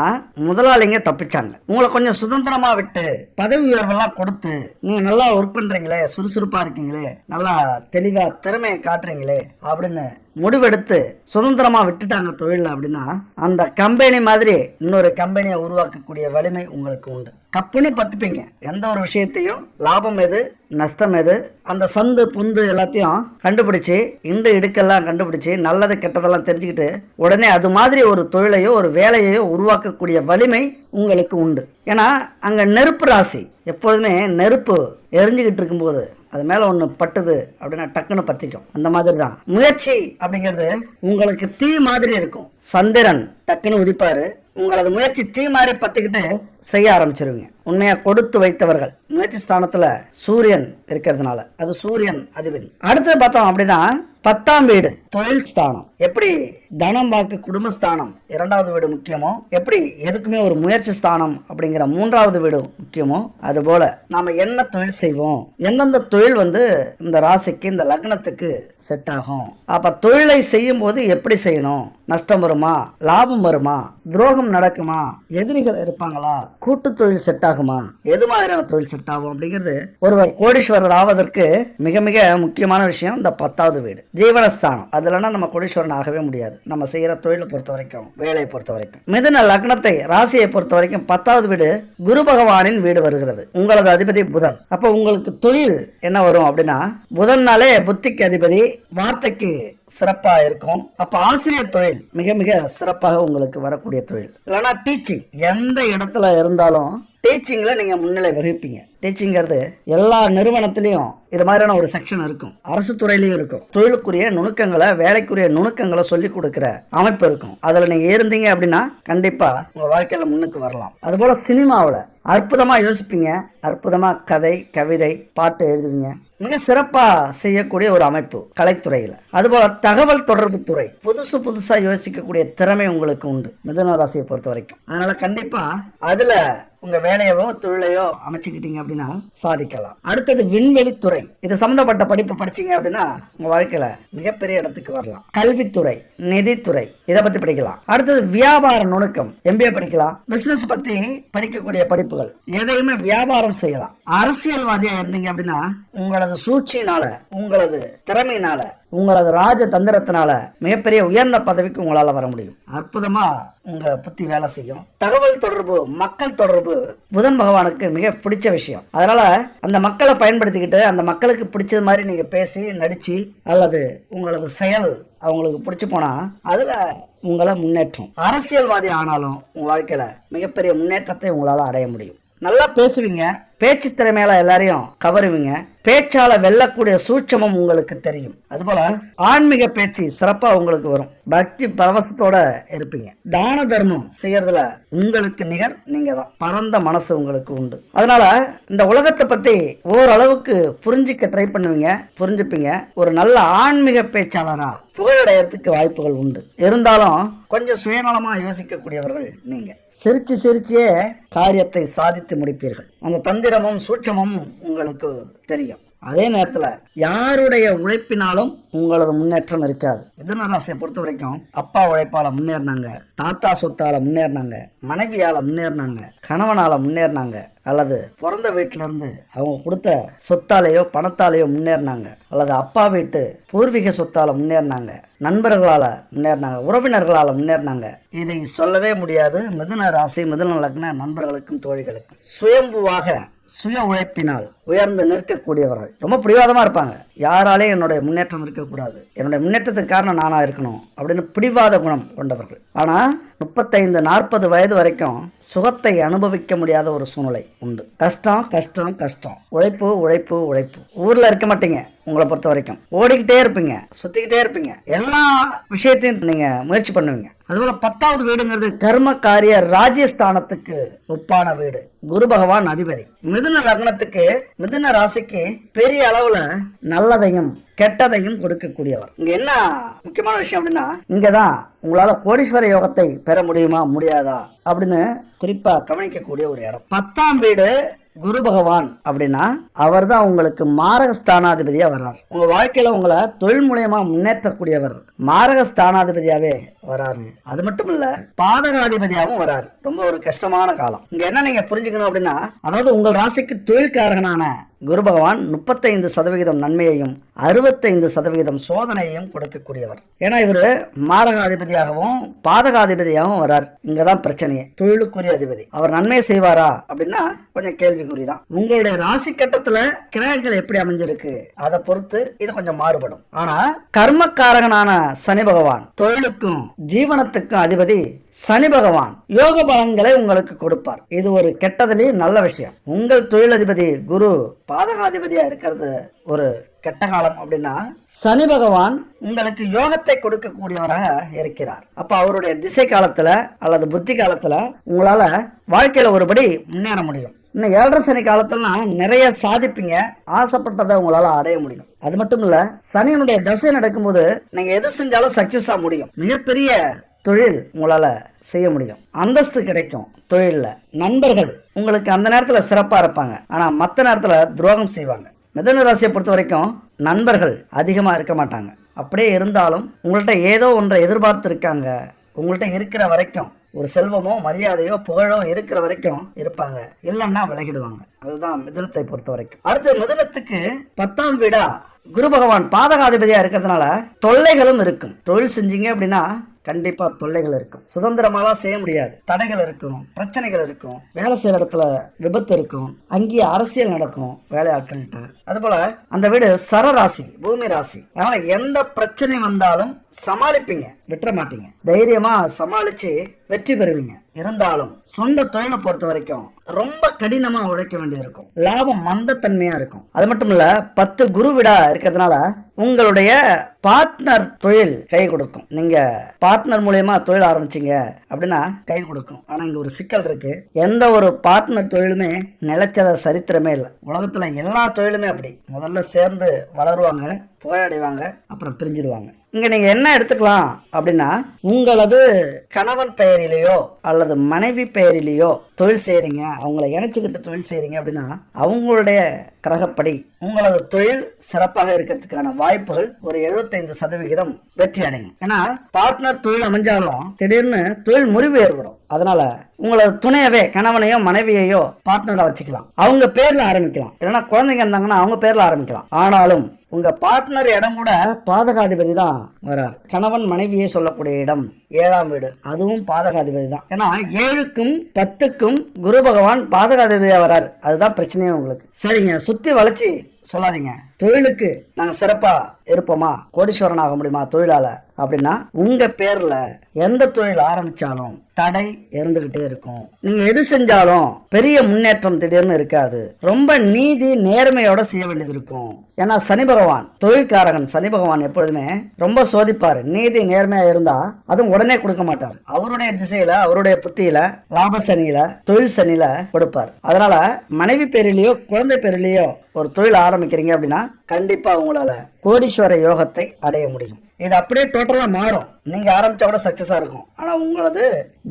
முதலாளிங்க தப்பிச்சாங்க. உங்களை கொஞ்சம் சுதந்திரமா விட்டு பதவி உயர்வெல்லாம் கொடுத்து நீங்க நல்லா ஒர்க் பண்றீங்களே, சுறுசுறுப்பா இருக்கீங்களே, நல்லா தெளிவா திறமையை காட்டுறீங்களே அப்படின்னு முடிவெடுத்து சுதந்திரமா விட்டுட்டாங்க தொழில் அப்படின்னா அந்த கம்பெனி மாதிரி இன்னொரு கம்பெனியை உருவாக்கக்கூடிய வலிமை உங்களுக்கு உண்டு. கப்புன்னு பத்துப்பீங்க. எந்த ஒரு விஷயத்தையும் லாபம் எது நஷ்டம் எது அந்த சந்து புந்து எல்லாத்தையும் கண்டுபிடிச்சு இந்த இடுக்கெல்லாம் கண்டுபிடிச்சு நல்லது கெட்டதெல்லாம் தெரிஞ்சுக்கிட்டு உடனே அது மாதிரி ஒரு தொழிலையோ ஒரு வேலையோ உருவாக்கக்கூடிய வலிமை உங்களுக்கு உண்டு. ஏன்னா அங்க நெருப்பு ராசி. எப்பொழுதுமே நெருப்பு எரிஞ்சுக்கிட்டு இருக்கும்போது அது மேல ஒண்ணு பட்டுது அப்படின்னா டக்குன்னு பத்திக்கும். அந்த மாதிரி தான் முயற்சி அப்படிங்கிறது உங்களுக்கு தீ மாதிரி இருக்கும். சந்திரன் டக்குன்னு உதிப்பாரு. உங்களது முயற்சி தீ மாதிரி பத்திக்கிட்டு செய்ய ஆரம்பிச்சிருவீங்க. உண்மையா கொடுத்து வைத்தவர்கள். முயற்சி ஸ்தானத்துல சூரியன் இருக்கிறதுனால அது சூரியன் அதிபதி. அடுத்தது பார்த்தோம் அப்படின்னா 10ஆம் வீடு தொழில் ஸ்தானம். எப்படி தனம் வாக்கு குடும்பஸ்தானம் 2வது வீடு முக்கியமோ, எப்படி எதுக்குமே ஒரு முயற்சி ஸ்தானம் அப்படிங்கிற 3வது வீடு முக்கியமோ, அது போல நாம என்ன தொழில் செய்வோம், எந்தெந்த தொழில் இந்த ராசிக்கு இந்த லக்னத்துக்கு செட் ஆகும். அப்ப தொழிலை செய்யும் போது எப்படி செய்யணும், நஷ்டம் வருமா, லாபம் வருமா, துரோகம் நடக்குமா, எதிரிகள் இருப்பாங்களா, கூட்டு தொழில் செட் ஆகுமா, எது மாதிரியான தொழில் செட் ஆகும் அப்படிங்கிறது ஒருவர் கோடீஸ்வரர் ஆவதற்கு மிக மிக முக்கியமான விஷயம் இந்த 10வது வீடு ஜீவனஸ்தானம். அதுலன்னா நம்ம கோடீஸ்வரன் ஆகவே முடியாது. நம்ம செய்யற தொழிலை பொறுத்த வரைக்கும், வேலையை பொறுத்த வரைக்கும். மிதுன லக்னத்தை ராசியை பொறுத்த வரைக்கும் 10வது வீடு குரு பகவானின் வீடு வருகிறது. உங்களது அதிபதி புதன். அப்ப உங்களுக்கு தொழில் என்ன வரும் அப்படின்னா புதன்னாலே புத்திக்கு அதிபதி, வார்த்தைக்கு சிறப்பா இருக்கும். அப்ப ஆசிரியர் தொழில் மிக மிக சிறப்பாக உங்களுக்கு வரக்கூடிய தொழில். இல்லைன்னா டீச்சிங். எந்த இடத்துல இருந்தாலும் டீச்சிங்ல நீங்க முன்னிலை வகிப்பீங்க. டீச்சிங்கிறது எல்லா நிறுவனத்திலையும் இது மாதிரியான ஒரு செக்ஷன் இருக்கும். அரசு துறையிலையும் இருக்கும். தொழிலுக்குரிய நுணுக்கங்களை, வேலைக்குரிய நுணுக்கங்களை சொல்லி கொடுக்கிற அமைப்பு இருக்கும். அதுல நீங்க இருந்தீங்க அப்படின்னா கண்டிப்பா உங்க வாழ்க்கையில முன்னுக்கு வரலாம். அது போல சினிமாவில் அற்புதமா யோசிப்பீங்க, அற்புதமா கதை, கவிதை, பாட்டு எழுதுவீங்க. மிக சிறப்பா செய்யக்கூடிய ஒரு அமைப்பு கலைத்துறையில. அதுபோல தகவல் தொடர்பு துறை புதுசு புதுசா யோசிக்கக்கூடிய திறமை உங்களுக்கு உண்டு மிதுன ராசியை பொறுத்த வரைக்கும். அதனால கண்டிப்பா அதுல உங்க வேலையவோ தொழிலையோ அமைச்சுக்கிட்டீங்க அப்படின்னா சாதிக்கலாம். அடுத்தது விண்வெளித்துறை. இது சம்பந்தப்பட்ட படிப்பு படிச்சீங்க அப்படின்னா உங்க வாழ்க்கையில மிகப்பெரிய இடத்துக்கு வரலாம். கல்வித்துறை, நிதித்துறை இதை பத்தி படிக்கலாம். அடுத்தது வியாபார நுணுக்கம், MBA படிக்கலாம். பிசினஸ் பத்தி படிக்கக்கூடிய படிப்புகள், எதையுமே வியாபாரம் செய்யலாம். அரசியல்வாதியா இருந்தீங்க அப்படின்னா உங்களது சூழ்ச்சியினால, உங்களது திறமையினால, உங்களது ராஜ தந்திரத்தினால மிகப்பெரிய உயர்ந்த பதவிக்கு உங்களால வர முடியும். அற்புதமா உங்க புத்தி வேலை செய்யும். தகவல் தொடர்பு, மக்கள் தொடர்பு புதன் பகவானுக்கு மிக பிடிச்ச விஷயம். அதனால அந்த மக்களை பயன்படுத்திக்கிட்டு அந்த மக்களுக்கு பிடிச்சது மாதிரி நீங்க பேசி நடிச்சு அல்லது உங்களது செயல் அவங்களுக்கு பிடிச்சு போனா அதுல உங்களை முன்னேற்றம். அரசியல்வாதி ஆனாலும் உங்க வாழ்க்கையில மிகப்பெரிய முன்னேற்றத்தை உங்களால அடைய முடியும். நல்லா பேசுவீங்க, பேச்சு திறமையால எல்லாரையும் கவருவீங்க, பேச்சால வெல்லக்கூடிய சூட்சமும் உங்களுக்கு தெரியும். அதுபோல ஆன்மீக பேச்சு சிறப்பா உங்களுக்கு வரும். பக்தி பரவசத்தோட இருப்பீங்க. தான தர்மம் செய்யறதுல உங்களுக்கு நிகர் நீங்க தான். பரந்த மனசு உங்களுக்கு உண்டு. அதனால இந்த உலகத்தை பத்தி ஓரளவுக்கு புரிஞ்சிக்க ட்ரை பண்ணுவீங்க, புரிஞ்சுப்பீங்க. ஒரு நல்ல ஆன்மீக பேச்சாளரா புகழடையறதுக்கு வாய்ப்புகள் உண்டு. இருந்தாலும் கொஞ்சம் சுயநலமா யோசிக்கக்கூடியவர்கள் நீங்க. சிரிச்சு சிரிச்சே காரியத்தை சாதித்து முடிப்பீர்கள். அந்த தந்திரமும் சூட்சமும் உங்களுக்கு தெரியும். அதே நேரத்துல யாருடைய உழைப்பினாலும் உங்களது முன்னேற்றம் இருக்காது. மிதுன ராசியை பொறுத்த வரைக்கும் அப்பா உழைப்பால முன்னேறினாங்க, தாத்தா சொத்தால முன்னேறினாங்க, மனைவியால முன்னேறினாங்க, கணவனால முன்னேறினாங்க, அல்லது பிறந்த வீட்டுல இருந்து அவங்க கொடுத்த சொத்தாலேயோ பணத்தாலேயோ முன்னேறினாங்க, அல்லது அப்பா வீட்டு பூர்வீக சொத்தால முன்னேறினாங்க, நண்பர்களால முன்னேறினாங்க, உறவினர்களால முன்னேறினாங்க. இதை சொல்லவே முடியாது. மிதுன ராசி, மிதுன லக்ன நண்பர்களுக்கும் தோழிகளுக்கும் சுயம்புவாக சுய உழைப்பினால் உயர்ந்து நிற்கக்கூடியவர்கள். ரொம்ப பிடிவாதமா இருப்பாங்க. யாராலையும் என்னுடைய முன்னேற்றம் இருக்கக்கூடாது, என்னுடைய முன்னேற்றத்துக்கு காரணம் நானா இருக்கணும் அப்படின்னு பிடிவாத குணம் கொண்டவர்கள். ஆனா 35-40 வயது வரைக்கும் சுகத்தை அனுபவிக்க முடியாத ஒரு சூழ்நிலை உண்டு. கஷ்டம் கஷ்டம் கஷ்டம், உழைப்பு உழைப்பு உழைப்பு. ஊர்ல இருக்க மாட்டீங்க. உங்களை பொறுத்த வரைக்கும் ஓடிக்கிட்டே இருப்பீங்க, சுத்திக்கிட்டே இருப்பீங்க, எல்லா விஷயத்தையும் நீங்க முயற்சி பண்ணுவீங்க. அதுபோல 10வது வீடுங்கிறது கர்ம காரிய ராஜ்யஸ்தானத்துக்கு ஒப்பான வீடு. குரு பகவான் அதிபதி. மிதுன லக்னத்துக்கு, மிதுன ராசிக்கு பெரிய அளவுல நல்லதையும் கெட்டதையும் கொடுக்கக்கூடியவர். இங்க என்ன முக்கியமான விஷயம் அப்படின்னா, இங்கதான் உங்களால கோடீஸ்வர யோகத்தை பெற முடியுமா முடியாதா அப்படின்னு குறிப்பா கவனிக்கக்கூடிய ஒரு இடம். 10ஆம் வீடு குரு பகவான் அப்படின்னா அவர் தான் உங்களுக்கு மாரக ஸ்தானாதிபதியா வர்றார். உங்க வாழ்க்கையில உங்களை தொழில் மூலியமா முன்னேற்றக்கூடியவர் மாரக ஸ்தானாதிபதியாவே வராரு. அது மட்டும் இல்ல, பாதகாதிபதியாகவும் வராரு. ரொம்ப ஒரு கஷ்டமான காலம். இங்க என்ன நீங்க புரிஞ்சுக்கணும் அப்படின்னா, அதாவது உங்கள் ராசிக்கு தொழில்காரகனான குரு பகவான் 35% நன்மையையும் 65% சோதனையையும் கொடுக்கக்கூடியவர். ஏன்னா இவரு மாரகாதிபதியாகவும் பாதகாதிபதியாகவும் வரார். இங்கதான் பிரச்சனையே. தொழிலுக்குரிய அதிபதி. அவர் நன்மை செய்வாரா அப்படின்னா கொஞ்சம் கேள்விக்குறிதான். உங்களுடைய ராசி கட்டத்துல கிரகங்கள் எப்படி அமைஞ்சிருக்கு அதை பொறுத்து இது கொஞ்சம் மாறுபடும். ஆனா கர்மக்காரகனான சனி பகவான், தொழிலுக்கும் ஜீவனத்துக்கும் அதிபதி சனி பகவான் யோக பலன்களை உங்களுக்கு கொடுப்பார். இது ஒரு கெட்டதிலே நல்ல விஷயம். உங்கள் தொழிலதிபதி குரு பாதகாதிபதியா இருக்கிறது ஒரு கெட்ட காலம் அப்படின்னா, சனி பகவான் உங்களுக்கு யோகத்தை கொடுக்கக்கூடியவராக இருக்கிறார். அப்ப அவருடைய திசை காலத்துல அல்லது புத்தி காலத்துல உங்களால வாழ்க்கையில ஒருபடி முன்னேற முடியும். இன்னும் 7.5 சனி காலத்துலாம் நிறைய சாதிப்பீங்க, ஆசைப்பட்டதை உங்களால அடைய முடியும். அது மட்டும் இல்ல, சனியினுடைய தசை நடக்கும்போது நீங்க எது செஞ்சாலும் சக்சஸா முடியும். மிகப்பெரிய தொழில் உங்களால செய்ய முடியும், அந்தஸ்து கிடைக்கும் தொழில்ல. நண்பர்கள் உங்களுக்கு அந்த நேரத்துல சிறப்பா இருப்பாங்க, ஆனா மற்ற நேரத்துல துரோகம் செய்வாங்க. மிதுன ராசியை பொறுத்த வரைக்கும் நண்பர்கள் அதிகமா இருக்க மாட்டாங்க. அப்படியே இருந்தாலும் உங்கள்கிட்ட ஏதோ ஒன்றை எதிர்பார்த்து இருக்காங்க. உங்கள்கிட்ட இருக்கிற வரைக்கும் ஒரு செல்வமோ மரியாதையோ புகழோ இருக்கிற வரைக்கும் இருப்பாங்க, இல்லைன்னா விலகிடுவாங்க. அதுதான் மிதுனத்தை பொறுத்த வரைக்கும். அடுத்து மிதுனத்துக்கு 10ஆம் வீடா குரு பகவான் பாதகாதிபதியா இருக்கிறதுனால தொல்லைகளும் இருக்கும். தொழில் செஞ்சீங்க அப்படின்னா கண்டிப்பா தொல்லைகள் இருக்கும். சுதந்திரமாலாம் செய்ய முடியாது, தடைகள் இருக்கும், பிரச்சனைகள் இருக்கும். வேலை செய்யற இடத்துல விபத்து இருக்கும், அங்கேயே அரசியல் நடக்கும் வேலையாட்கள்கிட்ட. அது போல அந்த வீடு சரராசி, பூமி ராசி. அதனால எந்த பிரச்சனை வந்தாலும் சமாளிப்பீங்க, விட்டுற மாட்டீங்க. தைரியமா சமாளிச்சு வெற்றி பெறுவீங்க. இருந்தாலும் சொந்த தொழிலை பொறுத்த வரைக்கும் ரொம்ப கடினமா உழைக்க வேண்டியது இருக்கும். லாபம் மந்தத்தன்மையா இருக்கும். அது மட்டும் இல்ல, 10 குரு வீடா இருக்கிறதுனால உங்களுடைய பார்ட்னர் தொழில் கை கொடுக்கும். நீங்க பார்ட்னர் மூலியமா தொழில் ஆரம்பிச்சீங்க அப்படின்னா கை கொடுக்கும். ஆனா இங்க ஒரு சிக்கல் இருக்கு. எந்த ஒரு பார்ட்னர் தொழிலுமே நிலைச்சத சரித்திரமே இல்லை. உலகத்துல எல்லா தொழிலுமே அப்படி முதல்ல சேர்ந்து வளருவாங்க, புகழடைவாங்க, அப்புறம் பிரிஞ்சிடுவாங்க. இங்க நீங்க என்ன எடுத்துக்கலாம் அப்படின்னா, உங்களது கணவன் பெயரிலேயோ அல்லது மனைவி பெயரிலேயோ தொழில் செய்றீங்க, அவங்கள இணைச்சுக்கிட்டு தொழில் செய்றீங்க அப்படின்னா அவங்களுடைய கிரகப்படி உங்களது தொழில் சிறப்பாக இருக்கிறதுக்கான வாய்ப்புகள் ஒரு 75% வெற்றி அடையும். ஏன்னா பார்ட்னர் தொழில் அமைஞ்சாலும் திடீர்னு தொழில் முறிவு ஏற்படும். அதனால உங்களது துணையவே கணவனையோ மனைவியையோ பார்ட்னரா வச்சுக்கலாம். அவங்க பேர்ல ஆரம்பிக்கலாம், இல்லைன்னா குழந்தைங்க இருந்தாங்கன்னா அவங்க பேர்ல ஆரம்பிக்கலாம். ஆனாலும் உங்க பார்ட்னர் இடம் கூட பாதகாதிபதி தான் வரார். கணவன் மனைவியை சொல்லக்கூடிய இடம் 7ஆம் வீடு, அதுவும் பாதகாதிபதி தான். ஏன்னா 7க்கும் 10க்கும் குரு பகவான் பாதகாதிபதியா வராரு. அதுதான் பிரச்சனையே உங்களுக்கு. சரிங்க, சுத்தி வளைச்சு சொல்லாதீங்க. தொழிலுக்கு நாங்க சிறப்பா இருப்போமா, கோடீஸ்வரன் ஆக முடியுமா தொழிலால அப்படின்னா உங்க பேர்ல எந்த தொழில் ஆரம்பிச்சாலும் தடை இருந்துகிட்டே இருக்கும். நீங்க எது செஞ்சாலும் பெரிய முன்னேற்றம் திடீர்னு இருக்காது. ரொம்ப நீதி நேர்மையோட செய்ய வேண்டியது இருக்கும். ஏன்னா சனி பகவான் தொழில்காரகன். சனி பகவான் எப்பொழுதுமே ரொம்ப சோதிப்பாரு. நீதி நேர்மையா இருந்தா அதுவும் உடனே கொடுக்க மாட்டார். அவருடைய திசையில, அவருடைய புத்தியில, லாப சனியில, தொழில் சனியில கொடுப்பார். அதனால மனைவி பேரிலேயோ குழந்தை பேரிலேயோ ஒரு தொழில் ஆரம்பிக்கிறீங்க அப்படின்னா கண்டிப்பா உங்களால கோடீஸ்வர யோகத்தை அடைய முடியும். இது அப்படியே டோட்டலா மாறும். நீங்க ஆரம்பிச்சா கூட சக்சஸா இருக்கும். ஆனா உங்களது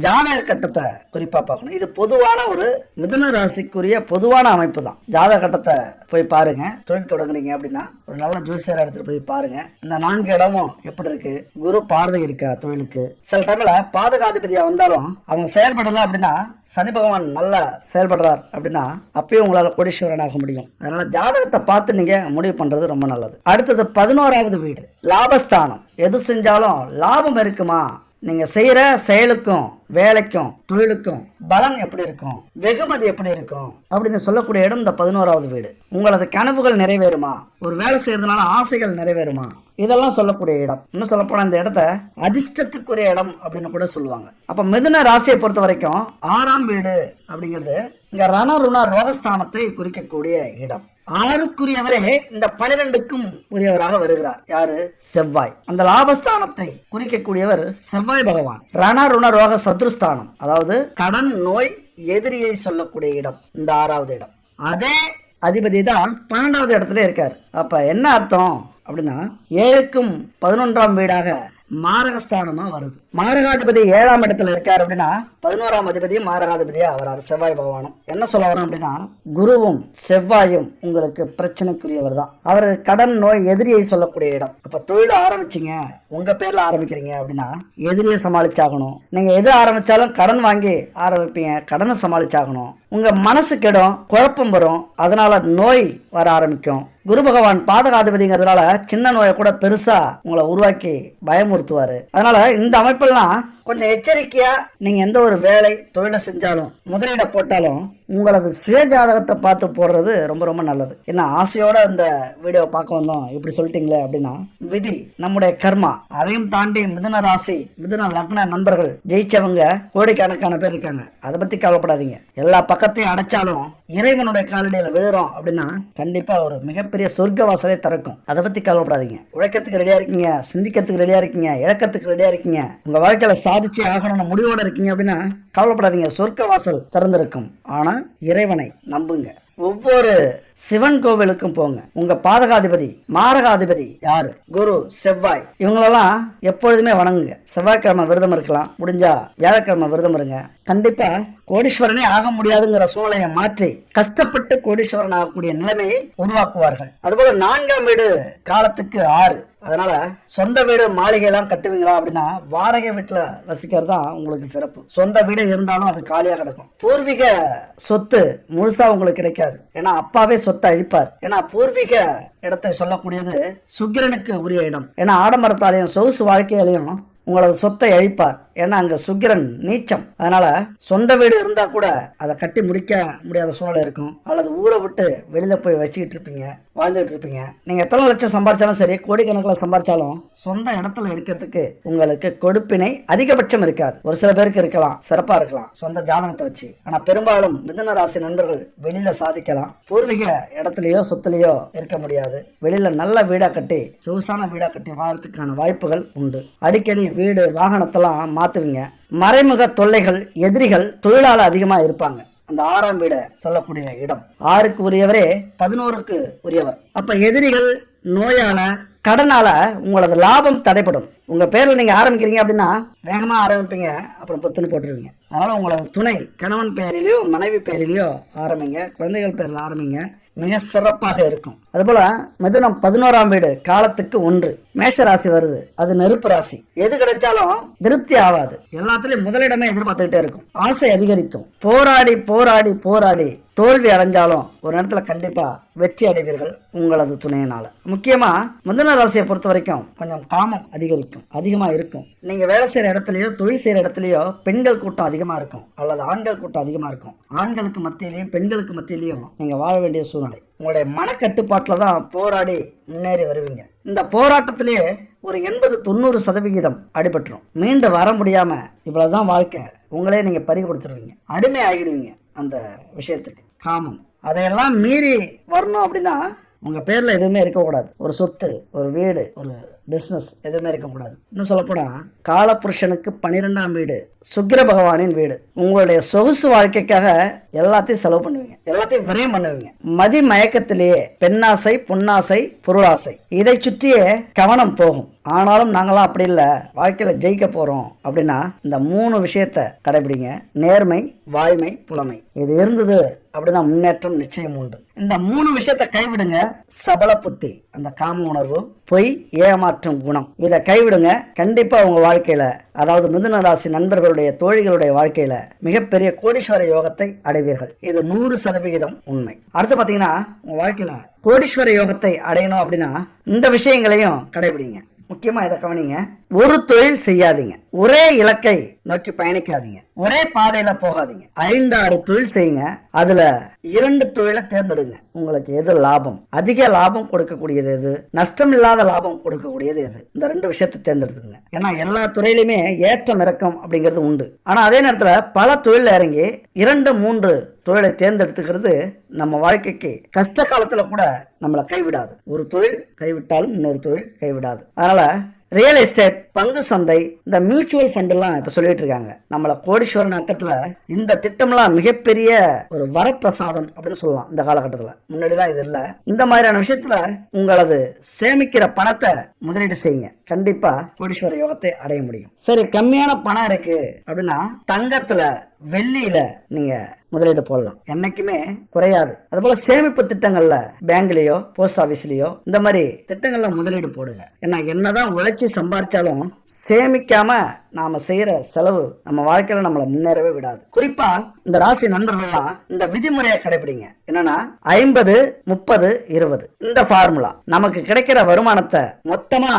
ஜாதக கட்டத்தை குறிப்பா பார்க்கணும். இது பொதுவான ஒரு மிதுன ராசிக்குரிய பொதுவான அமைப்பு தான். ஜாதக கட்டத்தை போய் பாருங்க. தொழில் தொடங்குறீங்க அப்படின்னா ஒரு நல்ல ஜோசியரை எடுத்துட்டு போய் பாருங்க. இந்த 4 இடமும் எப்படி இருக்கு, குரு பார்வை இருக்கா தொழிலுக்கு. சில டைம்ல பாதகாதிபதியா வந்தாலும் அவங்க செயல்படல அப்படின்னா சனி பகவான் நல்லா செயல்படுறார் அப்படின்னா அப்பயும் உங்களால கோடீஸ்வரன் ஆக முடியும். அதனால ஜாதகத்தை பார்த்து நீங்க முடிவு பண்றது ரொம்ப நல்லது. அடுத்தது 11வது வீடு, லாபஸ்தானம். எது செஞ்சாலும் லாபம் இருக்குமா, நீங்க செய்யற செயலுக்கும் வேலைக்கும் தொழிலுக்கும் பலன் எப்படி இருக்கும், வெகுமதி எப்படி இருக்கும் அப்படின்னு சொல்லக்கூடிய இடம் இந்த 11வது வீடு. உங்களது கனவுகள் நிறைவேறுமா, ஒரு வேலை செய்யறதுனால ஆசைகள் நிறைவேறுமா, இதெல்லாம் சொல்லக்கூடிய இடம். இன்னும் சொல்ல போனா இந்த இடத்த அதிர்ஷ்டத்துக்குரிய இடம் அப்படின்னு கூட சொல்லுவாங்க. அப்ப மிதுன ராசியை பொறுத்த வரைக்கும் 6ஆம் வீடு அப்படிங்கிறது இங்க ரண ருண ரோகஸ்தானத்தை குறிக்கக்கூடிய இடம். 6க்குரியவரே இந்த 12க்கும் உரியவராக வருகிறார். யாரு? செவ்வாய். அந்த லாபஸ்தானத்தை குறிக்கக்கூடியவர் செவ்வாய் பகவான். ரண ருண ரோக சத்ருஸ்தானம், அதாவது கடன் நோய் எதிரியை சொல்லக்கூடிய இடம் இந்த 6வது இடம். அதே அதிபதி தான் 12வது இடத்துல இருக்கார். அப்ப என்ன அர்த்தம் அப்படின்னா 7க்கும் 11ஆம் வீடாக மாரகஸ்தானமா வருது. மாரகாதிபதி 7ஆம் இடத்துல இருக்காரு அப்படின்னா 11ஆம் அதிபதியும் மாரகாதிபதியா வராரு செவ்வாய் பகவானும். என்ன சொல்ல வரோம் அப்படின்னா குருவும் செவ்வாயும் உங்களுக்கு பிரச்சனைக்குரியவர் தான். அவர் கடன் நோய் எதிரியை சொல்லக்கூடிய இடம். அப்ப தொழில் ஆரம்பிச்சிங்க, உங்க பேர்ல ஆரம்பிக்கிறீங்க அப்படின்னா எதிரியை சமாளிச்சாகணும். நீங்க எது ஆரம்பிச்சாலும் கடன் வாங்கி ஆரம்பிப்பீங்க, கடனை சமாளிச்சாகணும். உங்க மனசு கெடும், குழப்பம் வரும், அதனால நோய் வர ஆரம்பிக்கும். குரு பகவான் பாதகாதிபதிங்கிறதுனால சின்ன நோயை கூட பெருசா உங்களை உருவாக்கி பயமுறுத்துவாரு. அதனால இந்த அமைப்பெல்லாம் கொஞ்சம் எச்சரிக்கையா நீங்க எந்த ஒரு வேலை தொழிலை செஞ்சாலும் முதலீட போட்டாலும் உங்களது சுய ஜாதகத்தை பார்த்து போடுறது ரொம்ப ரொம்ப நல்லது. ஏன்னா ஆசையோட இந்த வீடியோ பார்க்க வந்தோம் இப்படி சொல்லிட்டீங்களே அப்படின்னா விதி, நம்முடைய கர்மா. அதையும் தாண்டி மிதுன ராசி மிதுன லக்ன நண்பர்கள் ஜெயிச்சவங்க கோடிக்கணக்கான பேர் இருக்காங்க. அதை பத்தி கவலைப்படாதீங்க. எல்லா பக்கத்தையும் அடைச்சாலும் இறைவனுடைய காலடியில விழுறோம் அப்படின்னா கண்டிப்பா ஒரு மிகப்பெரிய சொர்க்க வாசலை திறக்கும். அதை பத்தி கவலைப்படாதீங்க. உழைக்கிறதுக்கு ரெடியா இருக்கீங்க, சிந்திக்கிறதுக்கு ரெடியா இருக்கீங்க, இழக்கிறதுக்கு ரெடியா இருக்கீங்க, உங்க வாழ்க்கையில சாதிச்சு ஆகணும்னு முடிவோட இருக்கீங்க அப்படின்னா கவலைப்படாதீங்க, சொர்க்க வாசல் திறந்திருக்கும். ஆனா இறைவனை நம்புங்க. ஒவ்வொரு சிவன் கோவிலுக்கும் போங்க. உங்க பாதகாதிபதி மாரகாதிபதி யாரு? குரு, செவ்வாய். இவங்களெல்லாம் எப்பொழுதுமே வணங்குங்க. செவ்வாய்க்கிழமை விரதம் இருக்கலாம், முடிஞ்சா வியாழக்கிழமை விரதம் இருங்க. கண்டிப்பா கோடீஸ்வரனே ஆக முடியாதுங்கிற சூழ்நிலையை மாற்றி கஷ்டப்பட்டு கோடீஸ்வரன் ஆகக்கூடிய நிலைமையை உருவாக்குவார்கள். அதுபோல 4ஆம் வீடு காலத்துக்கு 6. அதனால சொந்த வீடு மாளிகை எல்லாம் கட்டுவீங்களா அப்படின்னா வாடகை வீட்டுல வசிக்கிறது தான் உங்களுக்கு சிறப்பு. சொந்த வீடு இருந்தாலும் அது காலியா கிடக்கும். பூர்வீக சொத்து முழுசா உங்களுக்கு கிடைக்காது. ஏன்னா அப்பாவே சொத்தை அழிப்பார். ஏன்னா பூர்வீக இடத்தை சொல்லக்கூடியது சுக்கிரனுக்கு உரிய இடம். ஏன்னா ஆடம்பரத்தாலையும் சொகுசு வாழ்க்கையிலையும் உங்களது சொத்தை அழிப்பார். ஏன்னா அங்க சுக்கிரன் நீச்சம். அதனால சொந்த வீடு இருந்தா கூட அதை கட்டி முடிக்க முடியாத சூழ்நிலை இருக்கும். அல்லது ஊரை விட்டு வெளியில போய் வச்சுக்கிட்டு இருப்பீங்க, வாழ்ந்துட்டு இருப்பீங்க. நீங்க எத்தனை லட்சம் சம்பாதிச்சாலும் சரி, கோடிக்கணக்கில் சம்பாதிச்சாலும் சொந்த இடத்துல இருக்கிறதுக்கு உங்களுக்கு கொடுப்பினை அதிகபட்சம் இருக்காது. ஒரு சில பேருக்கு இருக்கலாம், சிறப்பா இருக்கலாம் சொந்த ஜாதகத்தை வச்சு. ஆனா பெரும்பாலும் மிதுன ராசி நண்பர்கள் வெளியில சாதிக்கலாம். பூர்வீக இடத்துலயோ சொத்துலயோ இருக்க முடியாது. வெளியில நல்ல வீடா கட்டி சொகுசான வீடா கட்டி வாழறதுக்கான வாய்ப்புகள் உண்டு. அடிக்கடி வீடு வாகனத்தெல்லாம் மாத்துவீங்க. மறைமுக தொல்லைகள், எதிரிகள் தொழிலாள அதிகமா இருப்பாங்க. அந்த 6ஆம் வீட சொல்லக்கூடிய இடம் 6க்கு உரியவரே 11க்கு உரியவர். அப்ப எதிரிகள், நோயால, கடனால உங்களது லாபம் தடைப்படும். உங்க பேர்ல நீங்க ஆரம்பிக்கிறீங்க அப்படின்னா வேகமா ஆரம்பிப்பீங்க, அப்புறம் பொத்துன்னு போட்டுருவீங்க. அதனால உங்களது துணை கணவன் பெயரிலேயோ மனைவி பெயரிலேயோ ஆரம்பிங்க, குழந்தைகள் பேரில் ஆரம்பிங்க, மிக சிறப்பாக இருக்கும். அதுபோல மிதுனம் 11ஆம் வீடு காலத்துக்கு 1. மேஷ ராசி வருது, அது நெருப்பு ராசி. எது கிடைச்சாலும் திருப்தி ஆகாது, எல்லாத்துலயும் முதலிடமே எதிர்பார்த்துக்கிட்டே இருக்கும், ஆசை அதிகரிக்கும். போராடி போராடி போராடி தோல்வி அடைஞ்சாலும் ஒரு நேரத்துல கண்டிப்பா வெற்றி அடைவீர்கள் உங்களது துணையினால. முக்கியமா மிதுன ராசியை பொறுத்த வரைக்கும் கொஞ்சம் காமம் அதிகமா இருக்கும். நீங்க வேலை செய்யற இடத்துலயோ தொழில் செய்யற இடத்துலயோ பெண்கள் கூட்டம் அதிகமா இருக்கும், அல்லது ஆண்கள் கூட்டம் அதிகமா இருக்கும். ஆண்களுக்கு மத்தியிலையும் பெண்களுக்கு மத்தியிலையும் நீங்க வாழ வேண்டிய சூழ்நிலை. உங்களுடைய மனக்கட்டுப்பாட்டுல தான் போராடி முன்னேறி வருவீங்க. இந்த போராட்டத்திலேயே ஒரு 80-90% அடிபட்டுரும். மீண்டு வர முடியாம இவ்வளவுதான் வாழ்க்கை, உங்களே நீங்க பறி கொடுத்துருவீங்க, அடிமை ஆகிடுவீங்க அந்த விஷயத்துக்கு. காமம் அதையெல்லாம் மீறி வரணும் அப்படின்னா உங்க பேர்ல எதுவுமே இருக்கக்கூடாது. ஒரு சொத்து, ஒரு வீடு, ஒரு பிசினஸ் எதுவுமே இருக்கக்கூடாது. இன்னும் சொல்லப்போனா காலபுருஷனுக்கு 12ஆம் வீடு சுக்கிர பகவானின் வீடு. உங்களுடைய சொகுசு வாழ்க்கைக்காக எல்லாத்தையும் செலவு பண்ணுவீங்க, எல்லாத்தையும் விரயம் பண்ணுவீங்க. மதி மயக்கத்திலேயே பெண்ணாசை, பொன்னாசை, பொருளாசை இதை சுற்றியே கவனம் போகும். ஆனாலும் நாங்களாம் அப்படி இல்லை, வாழ்க்கையில ஜெயிக்க போறோம் அப்படின்னா இந்த 3 விஷயத்தை கடைபிடிங்க. நேர்மை, வாய்மை, புலமை. இது இருந்தது அப்படின்னா முன்னேற்றம் நிச்சயம் உண்டு. இந்த 3 விஷயத்தை கைவிடுங்க. சபல புத்தி, அந்த காம உணர்வு, பொய், ஏமாற்றும் குணம், இதை கைவிடுங்க. கண்டிப்பா உங்க வாழ்க்கையில, அதாவது மிதுன ராசி நண்பர்களுடைய தோழிகளுடைய வாழ்க்கையில மிகப்பெரிய கோடீஸ்வர யோகத்தை அடைவீர்கள். இது 100% உண்மை. அடுத்து பாத்தீங்கன்னா உங்க வாழ்க்கையில கோடீஸ்வர யோகத்தை அடையணும் அப்படின்னா இந்த விஷயங்களையும் கடைபிடிங்க. முக்கியமா இதை கவனிங்க. ஒரு தொழில் செய்யாதீங்க, ஒரே இலக்கை நோக்கி பயணிக்காதீங்க, ஒரே பாதையில போகாதீங்க. 5-6 தொழில் செய்யுங்க, அதுல 2 தொழிலை தேர்ந்தெடுங்க. உங்களுக்கு எது லாபம், அதிக லாபம் கொடுக்கக்கூடியது எது, நஷ்டம் இல்லாத லாபம் கொடுக்கக்கூடியது எது, இந்த 2 விஷயத்தை தேர்ந்தெடுத்துங்க. ஏன்னா எல்லா துறையிலுமே ஏற்றம் இறக்கம் அப்படிங்கிறது உண்டு. ஆனா அதே நேரத்துல பல தொழில் இறங்கி 2-3 தொழிலை தேர்ந்தெடுத்துக்கிறது நம்ம வாழ்க்கைக்கு கஷ்ட காலத்துல கூட நம்மளை கைவிடாது. ஒரு தொழில் கைவிட்டாலும் இன்னொரு தொழில் கைவிடாது. அதனால ரியல் எஸ்டேட், பங்கு சந்தை, இந்த மியூச்சுவல் ஃபண்ட் எல்லாம் இப்ப சொல்லிட்டு இருக்காங்க. நம்மள கோடீஸ்வரன் அக்கத்துல இந்த திட்டம்லாம் மிகப்பெரிய ஒரு வரப்பிரசாதம் அப்படின்னு சொல்லலாம். இந்த காலகட்டத்துல முன்னாடிலாம் இது இல்ல. இந்த மாதிரியான விஷயத்துல உங்களது சேமிக்கிற பணத்தை முதலீடு செய்யுங்க, கண்டிப்பா கோடீஸ்வர யோகத்தை அடைய முடியும். சரி, கம்மியான பணம் இருக்கு அப்படின்னா தங்கத்துல, வெள்ளியில நீங்க முதலீடு போடலாம், என்னைக்குமே குறையாது. அதுபோல சேமிப்பு திட்டங்கள்ல பேங்க்லயோ போஸ்ட் ஆபீஸ்லயோ இந்த மாதிரி திட்டங்கள்ல முதலீடு போடுங்க. ஏன்னா என்னதான் உழைச்சி சம்பாதிச்சாலும் சேமிக்காம நாம செய்யற செலவு நம்ம வாழ்க்கையில நம்மளை முன்னேறவே விடாது. குறிப்பா இந்த ராசி நண்பர்கள்லாம் இந்த விதிமுறையை கடைபிடிங்க. என்னன்னா 50-30-20 இந்த ஃபார்முலா. நமக்கு கிடைக்கிற வருமானத்தை மொத்தமா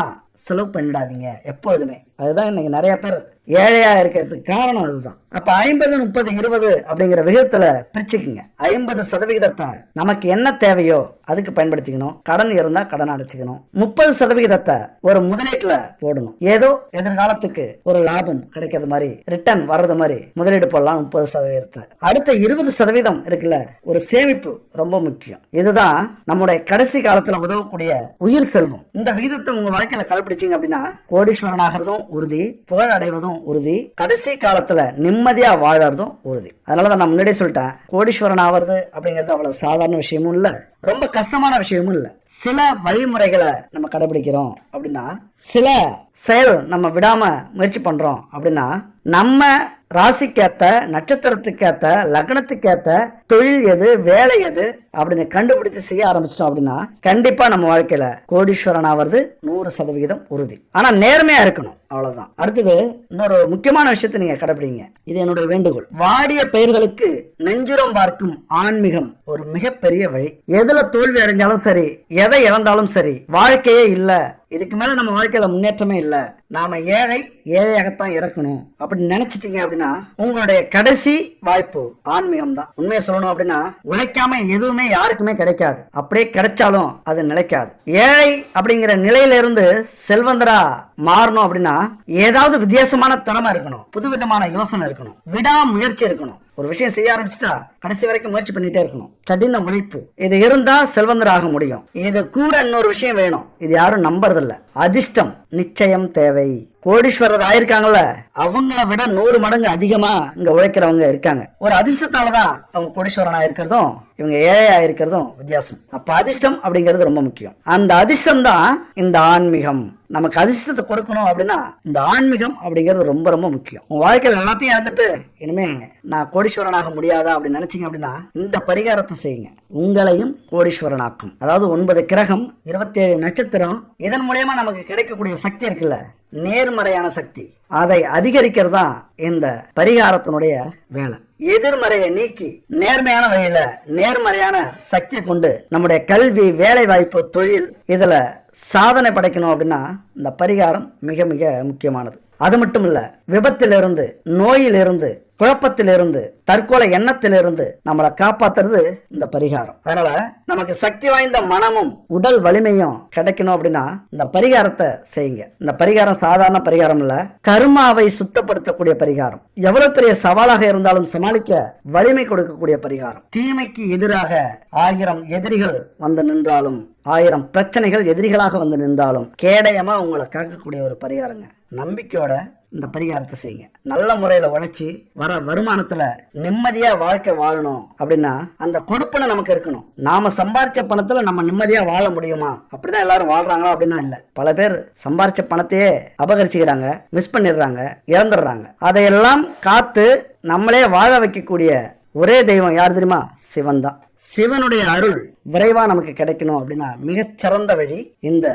செலவு பண்ணிடாதீங்க எப்பொழுதுமே. அதுதான் இன்னைக்கு நிறைய பேர் ஏழையா இருக்கிறதுக்கு காரணம் அதுதான். அப்ப 50-30-20 அப்படிங்கிற விகிதத்துல பிரிச்சுக்குங்க. 50% நமக்கு என்ன தேவையோ அதுக்கு பயன்படுத்திக்கணும், கடன் இருந்தா கடன் அடைச்சுக்கணும். 30% ஒரு முதலீட்டுல போடணும், ஏதோ எதிர்காலத்துக்கு ஒரு லாபம் கிடைக்கிறது மாதிரி, ரிட்டர்ன் வர்றது மாதிரி முதலீடு போடலாம் 30%. அடுத்த 20% இருக்குல்ல, ஒரு சேமிப்பு ரொம்ப முக்கியம். இதுதான் நம்முடைய கடைசி காலத்துல உதவக்கூடிய உயிர் செல்வம். இந்த விகிதத்தை உங்க வாழ்க்கையில கடைபிடிச்சீங்க அப்படின்னா கோடீஸ்வரன் ஆகிறதும் உறுதி, புகழ் அடைவதும் உறுதி, கடைசி காலத்துல நிம்மதியா வாழறதும் உறுதி. அதனாலதான் நான் முன்னாடியே சொல்லிட்டேன், கோடீஸ்வரன் ஆவது அப்படிங்கிறது அவ்வளவு சாதாரண விஷயமும் இல்ல, ரொம்ப கஷ்டமான விஷயமும் இல்ல. சில வழிமுறைகளை நம்ம கடைபிடிக்கிறோம் அப்படின்னா, சில செயல் நம்ம விடாம முயற்சி பண்றோம் அப்படின்னா, நம்ம ராசிக்கேத்த, நட்சத்திரத்துக்கேத்த, லக்னத்துக்கேத்த தொழில் எது, வேலை எது அப்படின்னு கண்டுபிடிச்சு செய்ய ஆரம்பிச்சிட்டோம் அப்படின்னா கண்டிப்பா நம்ம வாழ்க்கையில கோடீஸ்வரன் ஆவது 100% உறுதி. ஆனா நேர்மையா இருக்கணும், அவ்வளவுதான். அடுத்தது இன்னொரு முக்கியமான விஷயத்தை நீங்க கடைபிடிங்க, இது என்னுடைய வேண்டுகோள். வாடிய பெயர்களுக்கு நெஞ்சுரம் பார்க்கும் ஆன்மீகம் ஒரு மிகப்பெரிய வழி. எதுல தோல்வி அடைஞ்சாலும் சரி, எதை இழந்தாலும் சரி, வாழ்க்கையே இல்ல, இதுக்கு மேல நம்ம வாழ்க்கையில முன்னேற்றமே இல்ல, நாம ஏழையாகத்தான் இறக்கணும் அப்படின்னு நினைச்சிட்டீங்க அப்படின்னா உங்களுடைய கடைசி வாய்ப்பு ஆன்மீகம் தான். உண்மையை சொல்லணும் அப்படின்னா உழைக்காம எதுவுமே யாருக்குமே கிடைக்காது, அப்படியே கிடைச்சாலும் அது நிலைக்காது. ஏழை அப்படிங்கிற நிலையில இருந்து செல்வந்தரா மாறணும் அப்படின்னா ஏதாவது வித்தியாசமான திறமை இருக்கணும், புதுவிதமான யோசனை இருக்கணும், விடாமுயற்சி இருக்கணும். ஒரு விஷயம் செய்ய ஆரம்பிச்சுட்டா கடைசி வரைக்கும் முயற்சி பண்ணிட்டே இருக்கணும், கடின உழைப்பு. இது இருந்தா செல்வந்தர் ஆக முடியும். இது கூட இன்னொரு விஷயம் வேணும், இது யாரும் நம்புறதில்ல, அதிர்ஷ்டம் நிச்சயம் தேவை. கோடீஸ்வரர் ஆயிருக்காங்கல்ல, அவங்கள விட 100 மடங்கு அதிகமா இங்க உழைக்கிறவங்க இருக்காங்க. ஒரு அதிர்ஷ்டத்தாலதான் அவங்க கோடீஸ்வரன் ஆயிருக்கிறதும் இவங்க ஏழை ஆயிருக்கிறதும் வித்தியாசம். அப்ப அதிர்ஷ்டம் அப்படிங்கிறது ரொம்ப முக்கியம். அந்த அதிர்ஷ்டம் தான் இந்த ஆன்மீகம். நமக்கு அதிர்ஷ்டத்தை கொடுக்கணும் அப்படின்னா இந்த ஆன்மீகம் அப்படிங்கிறது ரொம்ப ரொம்ப முக்கியம். உங்க வாழ்க்கையில் எல்லாத்தையும் இழந்துட்டு இனிமே நான் கோடீஸ்வரனாக முடியாதா அப்படின்னு நினைச்சீங்க அப்படின்னா இந்த பரிகாரத்தை செய்யுங்க. உங்களையும் கோடீஸ்வரனாக்கும். அதாவது 9 கிரகம், 27 நட்சத்திரம், இதன் மூலமா நமக்கு கிடைக்கக்கூடிய சக்தி இருக்குல்ல, நேர்மறையான சக்தி, அதை அதிகரிக்கிறதா இந்த பரிகாரத்தினுடைய வேலை. எதிர்மறையை நீக்கி நேர்மையான வழியில நேர்மறையான சக்தியை கொண்டு நம்முடைய கல்வி, வேலை வாய்ப்பு, தொழில் இதுல சாதனை படைக்கணும் அப்படின்னா இந்த பரிகாரம் மிக மிக முக்கியமானது. அது மட்டும் இல்ல, விபத்திலிருந்து, நோயிலிருந்து, குழப்பத்திலிருந்து, தற்கொலை எண்ணத்திலிருந்து நம்மளை காப்பாத்துறது இந்த பரிகாரம். அதனால நமக்கு சக்தி வாய்ந்த மனமும் உடல் வலிமையும் கிடைக்கணும் அப்படின்னா இந்த பரிகாரத்தை செய்யுங்க. இந்த பரிகாரம் சாதாரண பரிகாரம் இல்ல, கர்மாவை சுத்தப்படுத்தக்கூடிய பரிகாரம். எவ்வளவு பெரிய சவாலாக இருந்தாலும் சமாளிக்க வலிமை கொடுக்கக்கூடிய பரிகாரம். தீமைக்கு எதிராக 1000 எதிரிகள் வந்து நின்றாலும், 1000 பிரச்சனைகள் எதிரிகளாக வந்து நின்றாலும் கேடயமா உங்களை காக்கக்கூடிய ஒரு பரிகாரங்க. நம்பிக்கையோட இந்த பரிகாரத்தை செய்யுங்க. நல்ல முறையில உழைச்சி வர வருமானத்துல நிம்மதியா வாழ்க்கை வாழணும் அப்படின்னா அந்த கொடுப்பனை நமக்கு இருக்கணும். நாம சம்பாரிச்ச பணத்துல நம்ம நிம்மதியா வாழ முடியுமா? அப்படிதான் எல்லாரும் வாழ்றாங்களா அப்படின்னா இல்ல. பல பேர் சம்பாரிச்ச பணத்தையே அபகரிச்சுக்கிறாங்க, மிஸ் பண்ணிடுறாங்க, இழந்துடுறாங்க. அதையெல்லாம் காத்து நம்மளே வாழ வைக்கக்கூடிய ஒரே தெய்வம் யார் தெரியுமா? சிவன் தான். சிவனுடைய அருள் விரைவா நமக்கு கிடைக்கணும் அப்படின்னா மிகச்சிறந்த வழி இந்த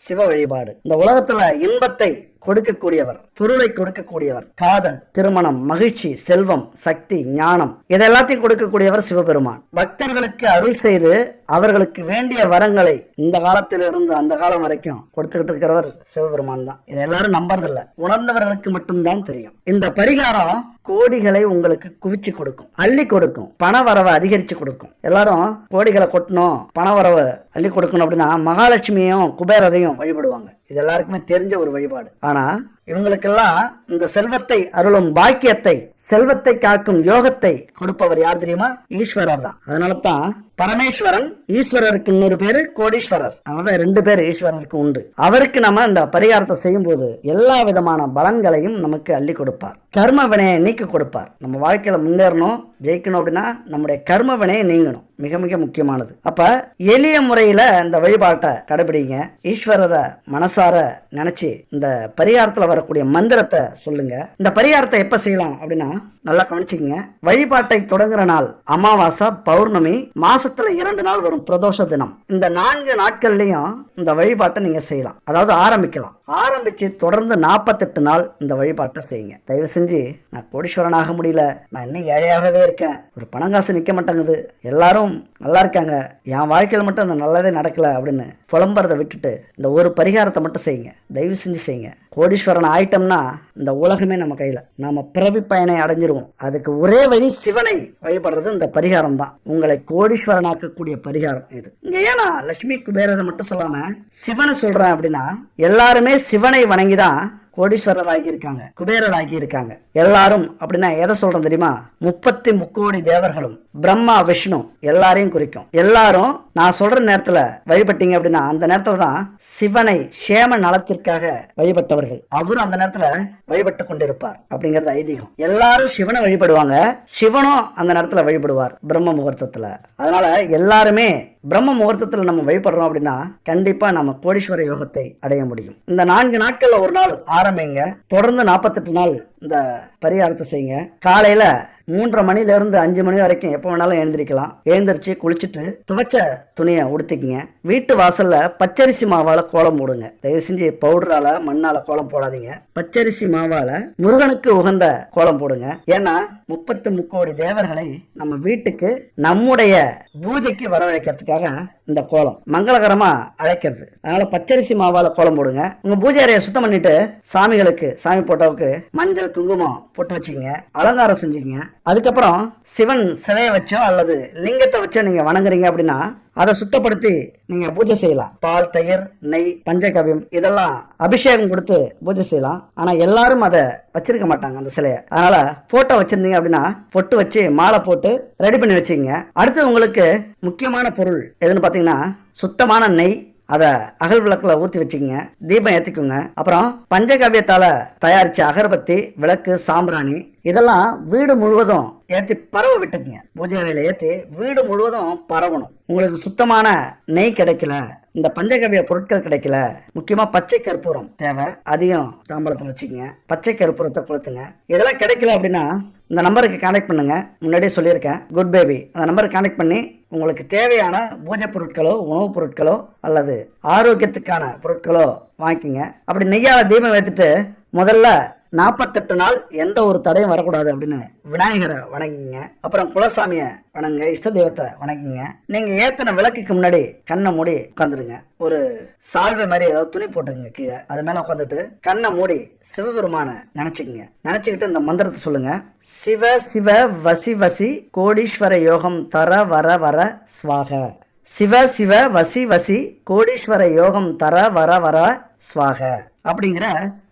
சிவ வழிபாடு. இந்த உலகத்துல இன்பத்தை கொடுக்கக்கூடியவர், பொருளை கொடுக்கக்கூடியவர், காதல், திருமணம், மகிழ்ச்சி, செல்வம், சக்தி, ஞானம், இதெல்லாத்தையும் கொடுக்கக்கூடியவர் சிவபெருமான். பக்தர்களுக்கு அருள் செய்து அவர்களுக்கு வேண்டிய வரங்களை இந்த காலத்திலிருந்து அந்த காலம் வரைக்கும் கொடுத்துக்கிட்டு இருக்கிறவர் சிவபெருமான் தான். இதை எல்லாரும் நம்புறதில்ல, உணர்ந்தவர்களுக்கு மட்டும்தான் தெரியும். இந்த பரிகாரம் கோடிகளை உங்களுக்கு குவிச்சு கொடுக்கும், அள்ளி கொடுக்கும், பண வரவை அதிகரிச்சு கொடுக்கும். எல்லாரும் கோடிகளை கொட்டணும், பண வரவை அள்ளி கொடுக்கணும் அப்படின்னா மகாலட்சுமியும் குபேரரையும் வழிபடுவாங்க. இது எல்லாருக்குமே தெரிஞ்ச ஒரு வழிபாடு. ஆனா இவங்களுக்கெல்லாம் இந்த செல்வத்தை அருளும் பாக்கியத்தை, செல்வத்தை காக்கும் யோகத்தை கொடுப்பவர் யார் தெரியுமா? ஈஸ்வரர் தான். அதனாலதான் பரமேஸ்வரன், ஈஸ்வரருக்கு இன்னொரு பேரு கோடீஸ்வரர். அதனால 2 பேர் ஈஸ்வரருக்கு உண்டு. அவருக்கு நம்ம இந்த பரிகாரத்தை செய்யும் போது எல்லா விதமான பலன்களையும் நமக்கு அள்ளி கொடுப்பார். கர்ம வினையை நீக்கி கொடுப்பார். நம்ம வாழ்க்கையில முன்னேறணும், ஜெயிக்கணும் அப்படின்னா நம்முடைய கர்ம வினையை நீங்கணும். மிக மிக முக்கியமானது. அப்ப எளிய முறையில இந்த வழிபாட்டை கடைபிடிங்க. ஈஸ்வரரை மனசார நினைச்சு இந்த பரிகாரத்துல வரக்கூடிய மந்திரத்தை சொல்லுங்க. இந்த பரிகாரத்தை எப்ப செய்யலாம் அப்படின்னா நல்லா கவனிச்சுக்கங்க. வழிபாட்டை தொடங்குற நாள் அமாவாசை, பௌர்ணமி, மாசத்துல 2 நாள் வரும் பிரதோஷ தினம். இந்த 4 நாட்கள்லயும் இந்த வழிபாட்டை நீங்க செய்யலாம். அதாவது ஆரம்பிக்கலாம். ஆரம்பிச்சு தொடர்ந்து 48 நாள் இந்த வழிபாட்டை செய்யுங்க. தயவு செஞ்சு நான் கோடீஸ்வரனாக முடியல, நான் இன்னும் ஏழையாகவே இருக்கேன், ஒரு பணங்காசு நிக்க மாட்டேங்குது, எல்லாரும் நல்லா இருக்காங்க, என் வாழ்க்கையில மட்டும் அந்த நல்லதே நடக்கல அப்படின்னு புலம்புறதை விட்டுட்டு இந்த ஒரு பரிகாரத்தை மட்டும் செய்யுங்க. தயவு செஞ்சு செய்யுங்க. கோடீஸ்வரன் ஆயிட்டோம்னா இந்த உலகமே நம்ம கையில, நாம பிறவி பயனை அடைஞ்சிருவோம். அதுக்கு ஒரே வழி சிவனை வழிபடுறது இந்த பரிகாரம் தான். உங்களை கோடீஸ்வரனாக்கக்கூடிய பரிகாரம் இது. இங்க ஏன்னா லட்சுமி குபேரரை மட்டும் சொல்லாம சிவனை சொல்றேன் அப்படின்னா எல்லாருமே சிவனை வணங்கிதான் கோடீஸ்வரர் ஆகியிருக்காங்க, குபேரர் ஆகியிருக்காங்க. எல்லாரும் அப்படின்னா எதை சொல்றோம் தெரியுமா? 33 தேவர்களும், பிரம்மா, விஷ்ணு எல்லாரையும் குறிக்கும். எல்லாரும் நான் சொல்ற நேரத்துல வழிபட்டீங்க அப்படின்னா அந்த நேரத்துல தான் சிவனை சேம நலத்திற்காக வழிபட்டவர்கள். அவரும் அந்த நேரத்துல வழிபட்டு கொண்டிருப்பார் அப்படிங்கறது ஐதீகம். எல்லாரும் சிவனை வழிபடுவாங்க, சிவனும் அந்த நேரத்துல வழிபடுவார் பிரம்ம முகூர்த்தத்துல. அதனால எல்லாருமே பிரம்ம முகூர்த்தத்துல நம்ம வழிபடுறோம் அப்படின்னா கண்டிப்பா நம்ம கோடீஸ்வர யோகத்தை அடைய முடியும். இந்த 4 நாட்கள்ல ஒரு நாள் ஆரம்பிங்க. தொடர்ந்து 48 நாள் இந்த பரிகாரத்தை செய்யுங்க. காலையில 3:30 மணில இருந்து 5 மணி வரைக்கும் எப்ப வேணாலும் எழுந்திருக்கலாம். எழுந்திரிச்சு குளிச்சுட்டு துவைச்ச துணியை உடுத்திக்கங்க. வீட்டு வாசல்ல பச்சரிசி மாவால கோலம் போடுங்க. தயவு செஞ்சு பவுடரால, மண்ணால கோலம் போடாதீங்க. பச்சரிசி மாவால முருகனுக்கு உகந்த கோலம் போடுங்க. ஏன்னா 33 தேவர்களை நம்ம வீட்டுக்கு நம்முடைய பூஜைக்கு வரவழைக்கிறதுக்காக இந்த கோலம் மங்களகரமா அழைக்கிறது. அதனால பச்சரிசி மாவால கோலம் போடுங்க. உங்க பூஜை அறையை சுத்தம் பண்ணிட்டு சாமிகளுக்கு, சாமி போட்டோவுக்கு மஞ்சள் குங்குமம் போட்டு வச்சுக்கங்க, அலங்காரம் செஞ்சுக்கங்க. அதுக்கப்புறம் சிவன் சிலையை வச்சோ அல்லது லிங்கத்தை வச்சோ நீங்க வணங்குறீங்க அப்படின்னா அதை சுத்தப்படுத்தி நீங்க பூஜை செய்யலாம். பால், தயிர், நெய், பஞ்சகவ்யம் இதெல்லாம் அபிஷேகம் கொடுத்து பூஜை செய்யலாம். ஆனா எல்லாரும் அதை வச்சிருக்க மாட்டாங்க அந்த சிலையை. அதனால போட்டோ வச்சிருந்தீங்க அப்படின்னா பொட்டு வச்சு மாலை போட்டு ரெடி பண்ணி வச்சுக்கங்க. அடுத்து உங்களுக்கு முக்கியமான பொருள் எதுன்னு பாத்தீங்கன்னா சுத்தமான நெய், அதை அகல் விளக்குல ஊற்றி வச்சுக்கோங்க, தீபம் ஏற்றிக்குங்க. அப்புறம் பஞ்சகவ்யத்தால் தயாரித்த அகர்பத்தி, விளக்கு, சாம்பிராணி இதெல்லாம் வீடு முழுவதும் ஏற்றி பரவ விட்டுக்குங்க. பூஜை அறையில் ஏற்றி வீடு முழுவதும் பரவணும். உங்களுக்கு சுத்தமான நெய் கிடைக்கல, இந்த பஞ்சகவ்ய பொருட்கள் கிடைக்கல, முக்கியமாக பச்சை கற்பூரம் தேவை, அதையும் தாம்பரத்தில் வச்சுக்கோங்க. பச்சை கற்பூரத்தை கொளுத்துங்க. இதெல்லாம் கிடைக்கல அப்படின்னா இந்த நம்பருக்கு கான்டாக்ட் பண்ணுங்க. முன்னாடியே சொல்லியிருக்கேன், குட் பேபி. அந்த நம்பருக்கு கான்டாக்ட் பண்ணி உங்களுக்கு தேவையான பூஜை பொருட்களோ, உணவுப் பொருட்களோ அல்லது ஆரோக்கியத்துக்கான பொருட்களோ வாங்கிக்கோங்க. அப்படி நெய்யால தீபம் வைத்துட்டு முதல்ல 48 நாள் எந்த ஒரு தடையும் வரக்கூடாது அப்படின்னு விநாயகரை வணங்குங்க. அப்புறம் குலசாமியை வணங்குங்க, இஷ்ட தெய்வத்தை வணங்குங்க. நீங்க ஏத்தன விளக்குக்கு முன்னாடி கண்ணை மூடி உட்காந்துருங்க. ஒரு சால்வை மாதிரி ஏதாவது துணி போட்டுங்க கீழே, அது மேல உட்காந்துட்டு கண்ணை மூடி சிவபெருமான நினைச்சுக்குங்க. நினைச்சுக்கிட்டு இந்த மந்திரத்தை சொல்லுங்க. சிவ சிவ வசி வசி கோடீஸ்வர யோகம் தர வர வர ஸ்வாக. சிவ சிவ வசி வசி கோடீஸ்வர யோகம் தர வர வர ஸ்வாக அப்படிங்கிற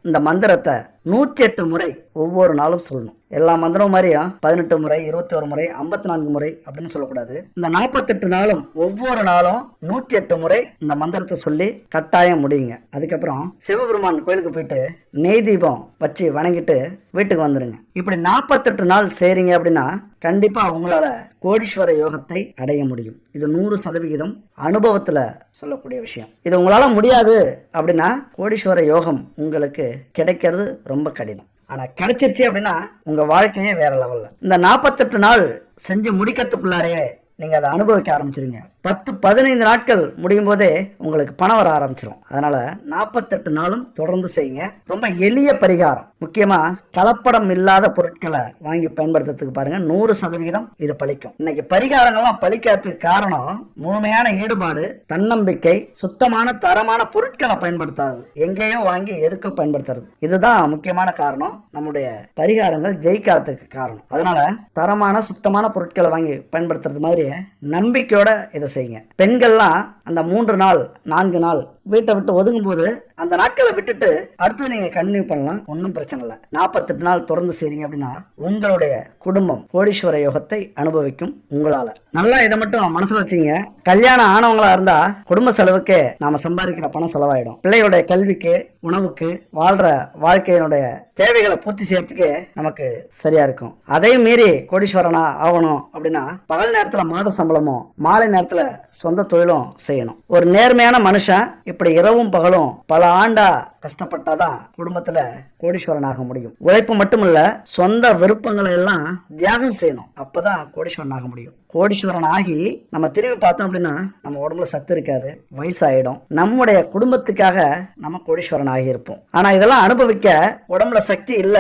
இந்த மந்திரத்தை 108 முறை ஒவ்வொரு நாளும் சொல்லணும். எல்லா மந்திரம் மாதிரியும் 18 முறை, 21 முறை, 54 முறை அப்படின்னு சொல்லக்கூடாது. இந்த 48 நாளும் ஒவ்வொரு நாளும் 108 முறை இந்த மந்திரத்தை சொல்லி கட்டாயம் முடியுங்க. அதுக்கப்புறம் சிவபெருமான் கோயிலுக்கு போயிட்டு நெய் தீபம் வச்சு வணங்கிட்டு வீட்டுக்கு வந்துருங்க. இப்படி 48 நாள் செய்றீங்க அப்படின்னா கண்டிப்பா உங்களால கோடீஸ்வர யோகத்தை அடைய முடியும். இது 100% அனுபவத்துல சொல்லக்கூடிய விஷயம். இது உங்களால முடியாது அப்படின்னா கோடீஸ்வர யோகம் உங்களுக்கு கிடைக்கிறது ரொம்ப கடினம். ஆனா கிடைச்சிருச்சு அப்படின்னா உங்க வாழ்க்கையே வேற லெவல்ல. இந்த 48 நாள் செஞ்சு முடிக்கிறதுக்குள்ளாரே நீங்க அதை அனுபவிக்க ஆரம்பிச்சிருங்க. 10-15 நாட்கள் முடியும் போதே உங்களுக்கு பணம் வர ஆரம்பிச்சிடும். அதனால 48 நாளும் தொடர்ந்து செய்யுங்க. ரொம்ப எளிய பரிகாரம். முக்கியமா கலப்படம் இல்லாத பொருட்களை வாங்கி பயன்படுத்துறதுக்கு பாருங்க, 100% இது பலிக்கும். இன்னைக்கு பரிகாரங்கள்லாம் பலிக்காததுக்கு காரணம் முழுமையான ஈடுபாடு, தன்னம்பிக்கை, சுத்தமான தரமான பொருட்களை பயன்படுத்தாது, எங்கேயோ வாங்கி எதுக்கும் பயன்படுத்துறது. இதுதான் முக்கியமான காரணம் நம்முடைய பரிகாரங்கள் ஜெயிக்காததுக்கு காரணம். அதனால தரமான சுத்தமான பொருட்களை வாங்கி பயன்படுத்துறது மாதிரி நம்பிக்கையோட இதை செய்யுங்க. பெண்கள்லாம் அந்த 3 நாள் 4 நாள் வீட்டை விட்டு ஒதுங்கும் போது அந்த நாட்களை விட்டுட்டு அடுத்து நீங்க கண்டினியூ பண்ணலாம், ஒன்றும் பிரச்சனை இல்லை. 48 நாள் தொடர்ந்து செய்றீங்க அப்படின்னா உங்களுடைய குடும்பம் கோடீஸ்வர யோகத்தை அனுபவிக்கும் உங்களால. நல்லா இதை மட்டும் மனசுல வச்சுங்க. கல்யாணம் ஆனவங்களா இருந்தா குடும்ப செலவுக்கு நாம சம்பாதிக்கிற பணம் செலவாயிடும். பிள்ளைகளுடைய கல்விக்கு, உணவுக்கு, வாழ்ற வாழ்க்கையினுடைய தேவைகளை பூர்த்தி செய்யறதுக்கு நமக்கு சரியா இருக்கும். அதையும் மீறி கோடீஸ்வரனா ஆகணும் அப்படின்னா பகல் நேரத்துல மாத சம்பளமும் மாலை நேரத்துல சொந்த தொழிலும் செய்யணும். ஒரு நேர்மையான மனுஷன் இப்படி இரவும் பகலும் பல ஆண்டா கஷ்டப்பட்டாதான் குடும்பத்துல கோடீஸ்வரன் ஆக முடியும். உழைப்பு மட்டும் இல்ல, சொந்த விருப்பங்களை எல்லாம் தியாகம் செய்யணும். அப்பதான் கோடீஸ்வரன் ஆக முடியும். கோடீஸ்வரன் ஆகி நம்ம திரும்பி பார்த்தோம் அப்படின்னா நம்ம உடம்புல சத்து இருக்காது, வயசாயிடும். நம்முடைய குடும்பத்துக்காக நம்ம கோடீஸ்வரன் ஆகி இருப்போம். ஆனா இதெல்லாம் அனுபவிக்க உடம்புல சக்தி இல்ல,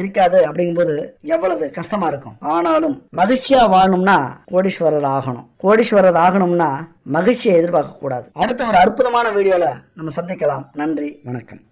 இருக்காது. அப்படிங்கும்போது எவ்வளவு கஷ்டமா இருக்கும். ஆனாலும் மகிழ்ச்சியா வாழணும்னா கோடீஸ்வரர் ஆகணும். கோடீஸ்வரர் ஆகணும்னா மகிழ்ச்சியை எதிர்பார்க்க கூடாது. அடுத்த ஒரு அற்புதமான வீடியோல நம்ம சந்திக்கலாம். நன்றி, வணக்கம்.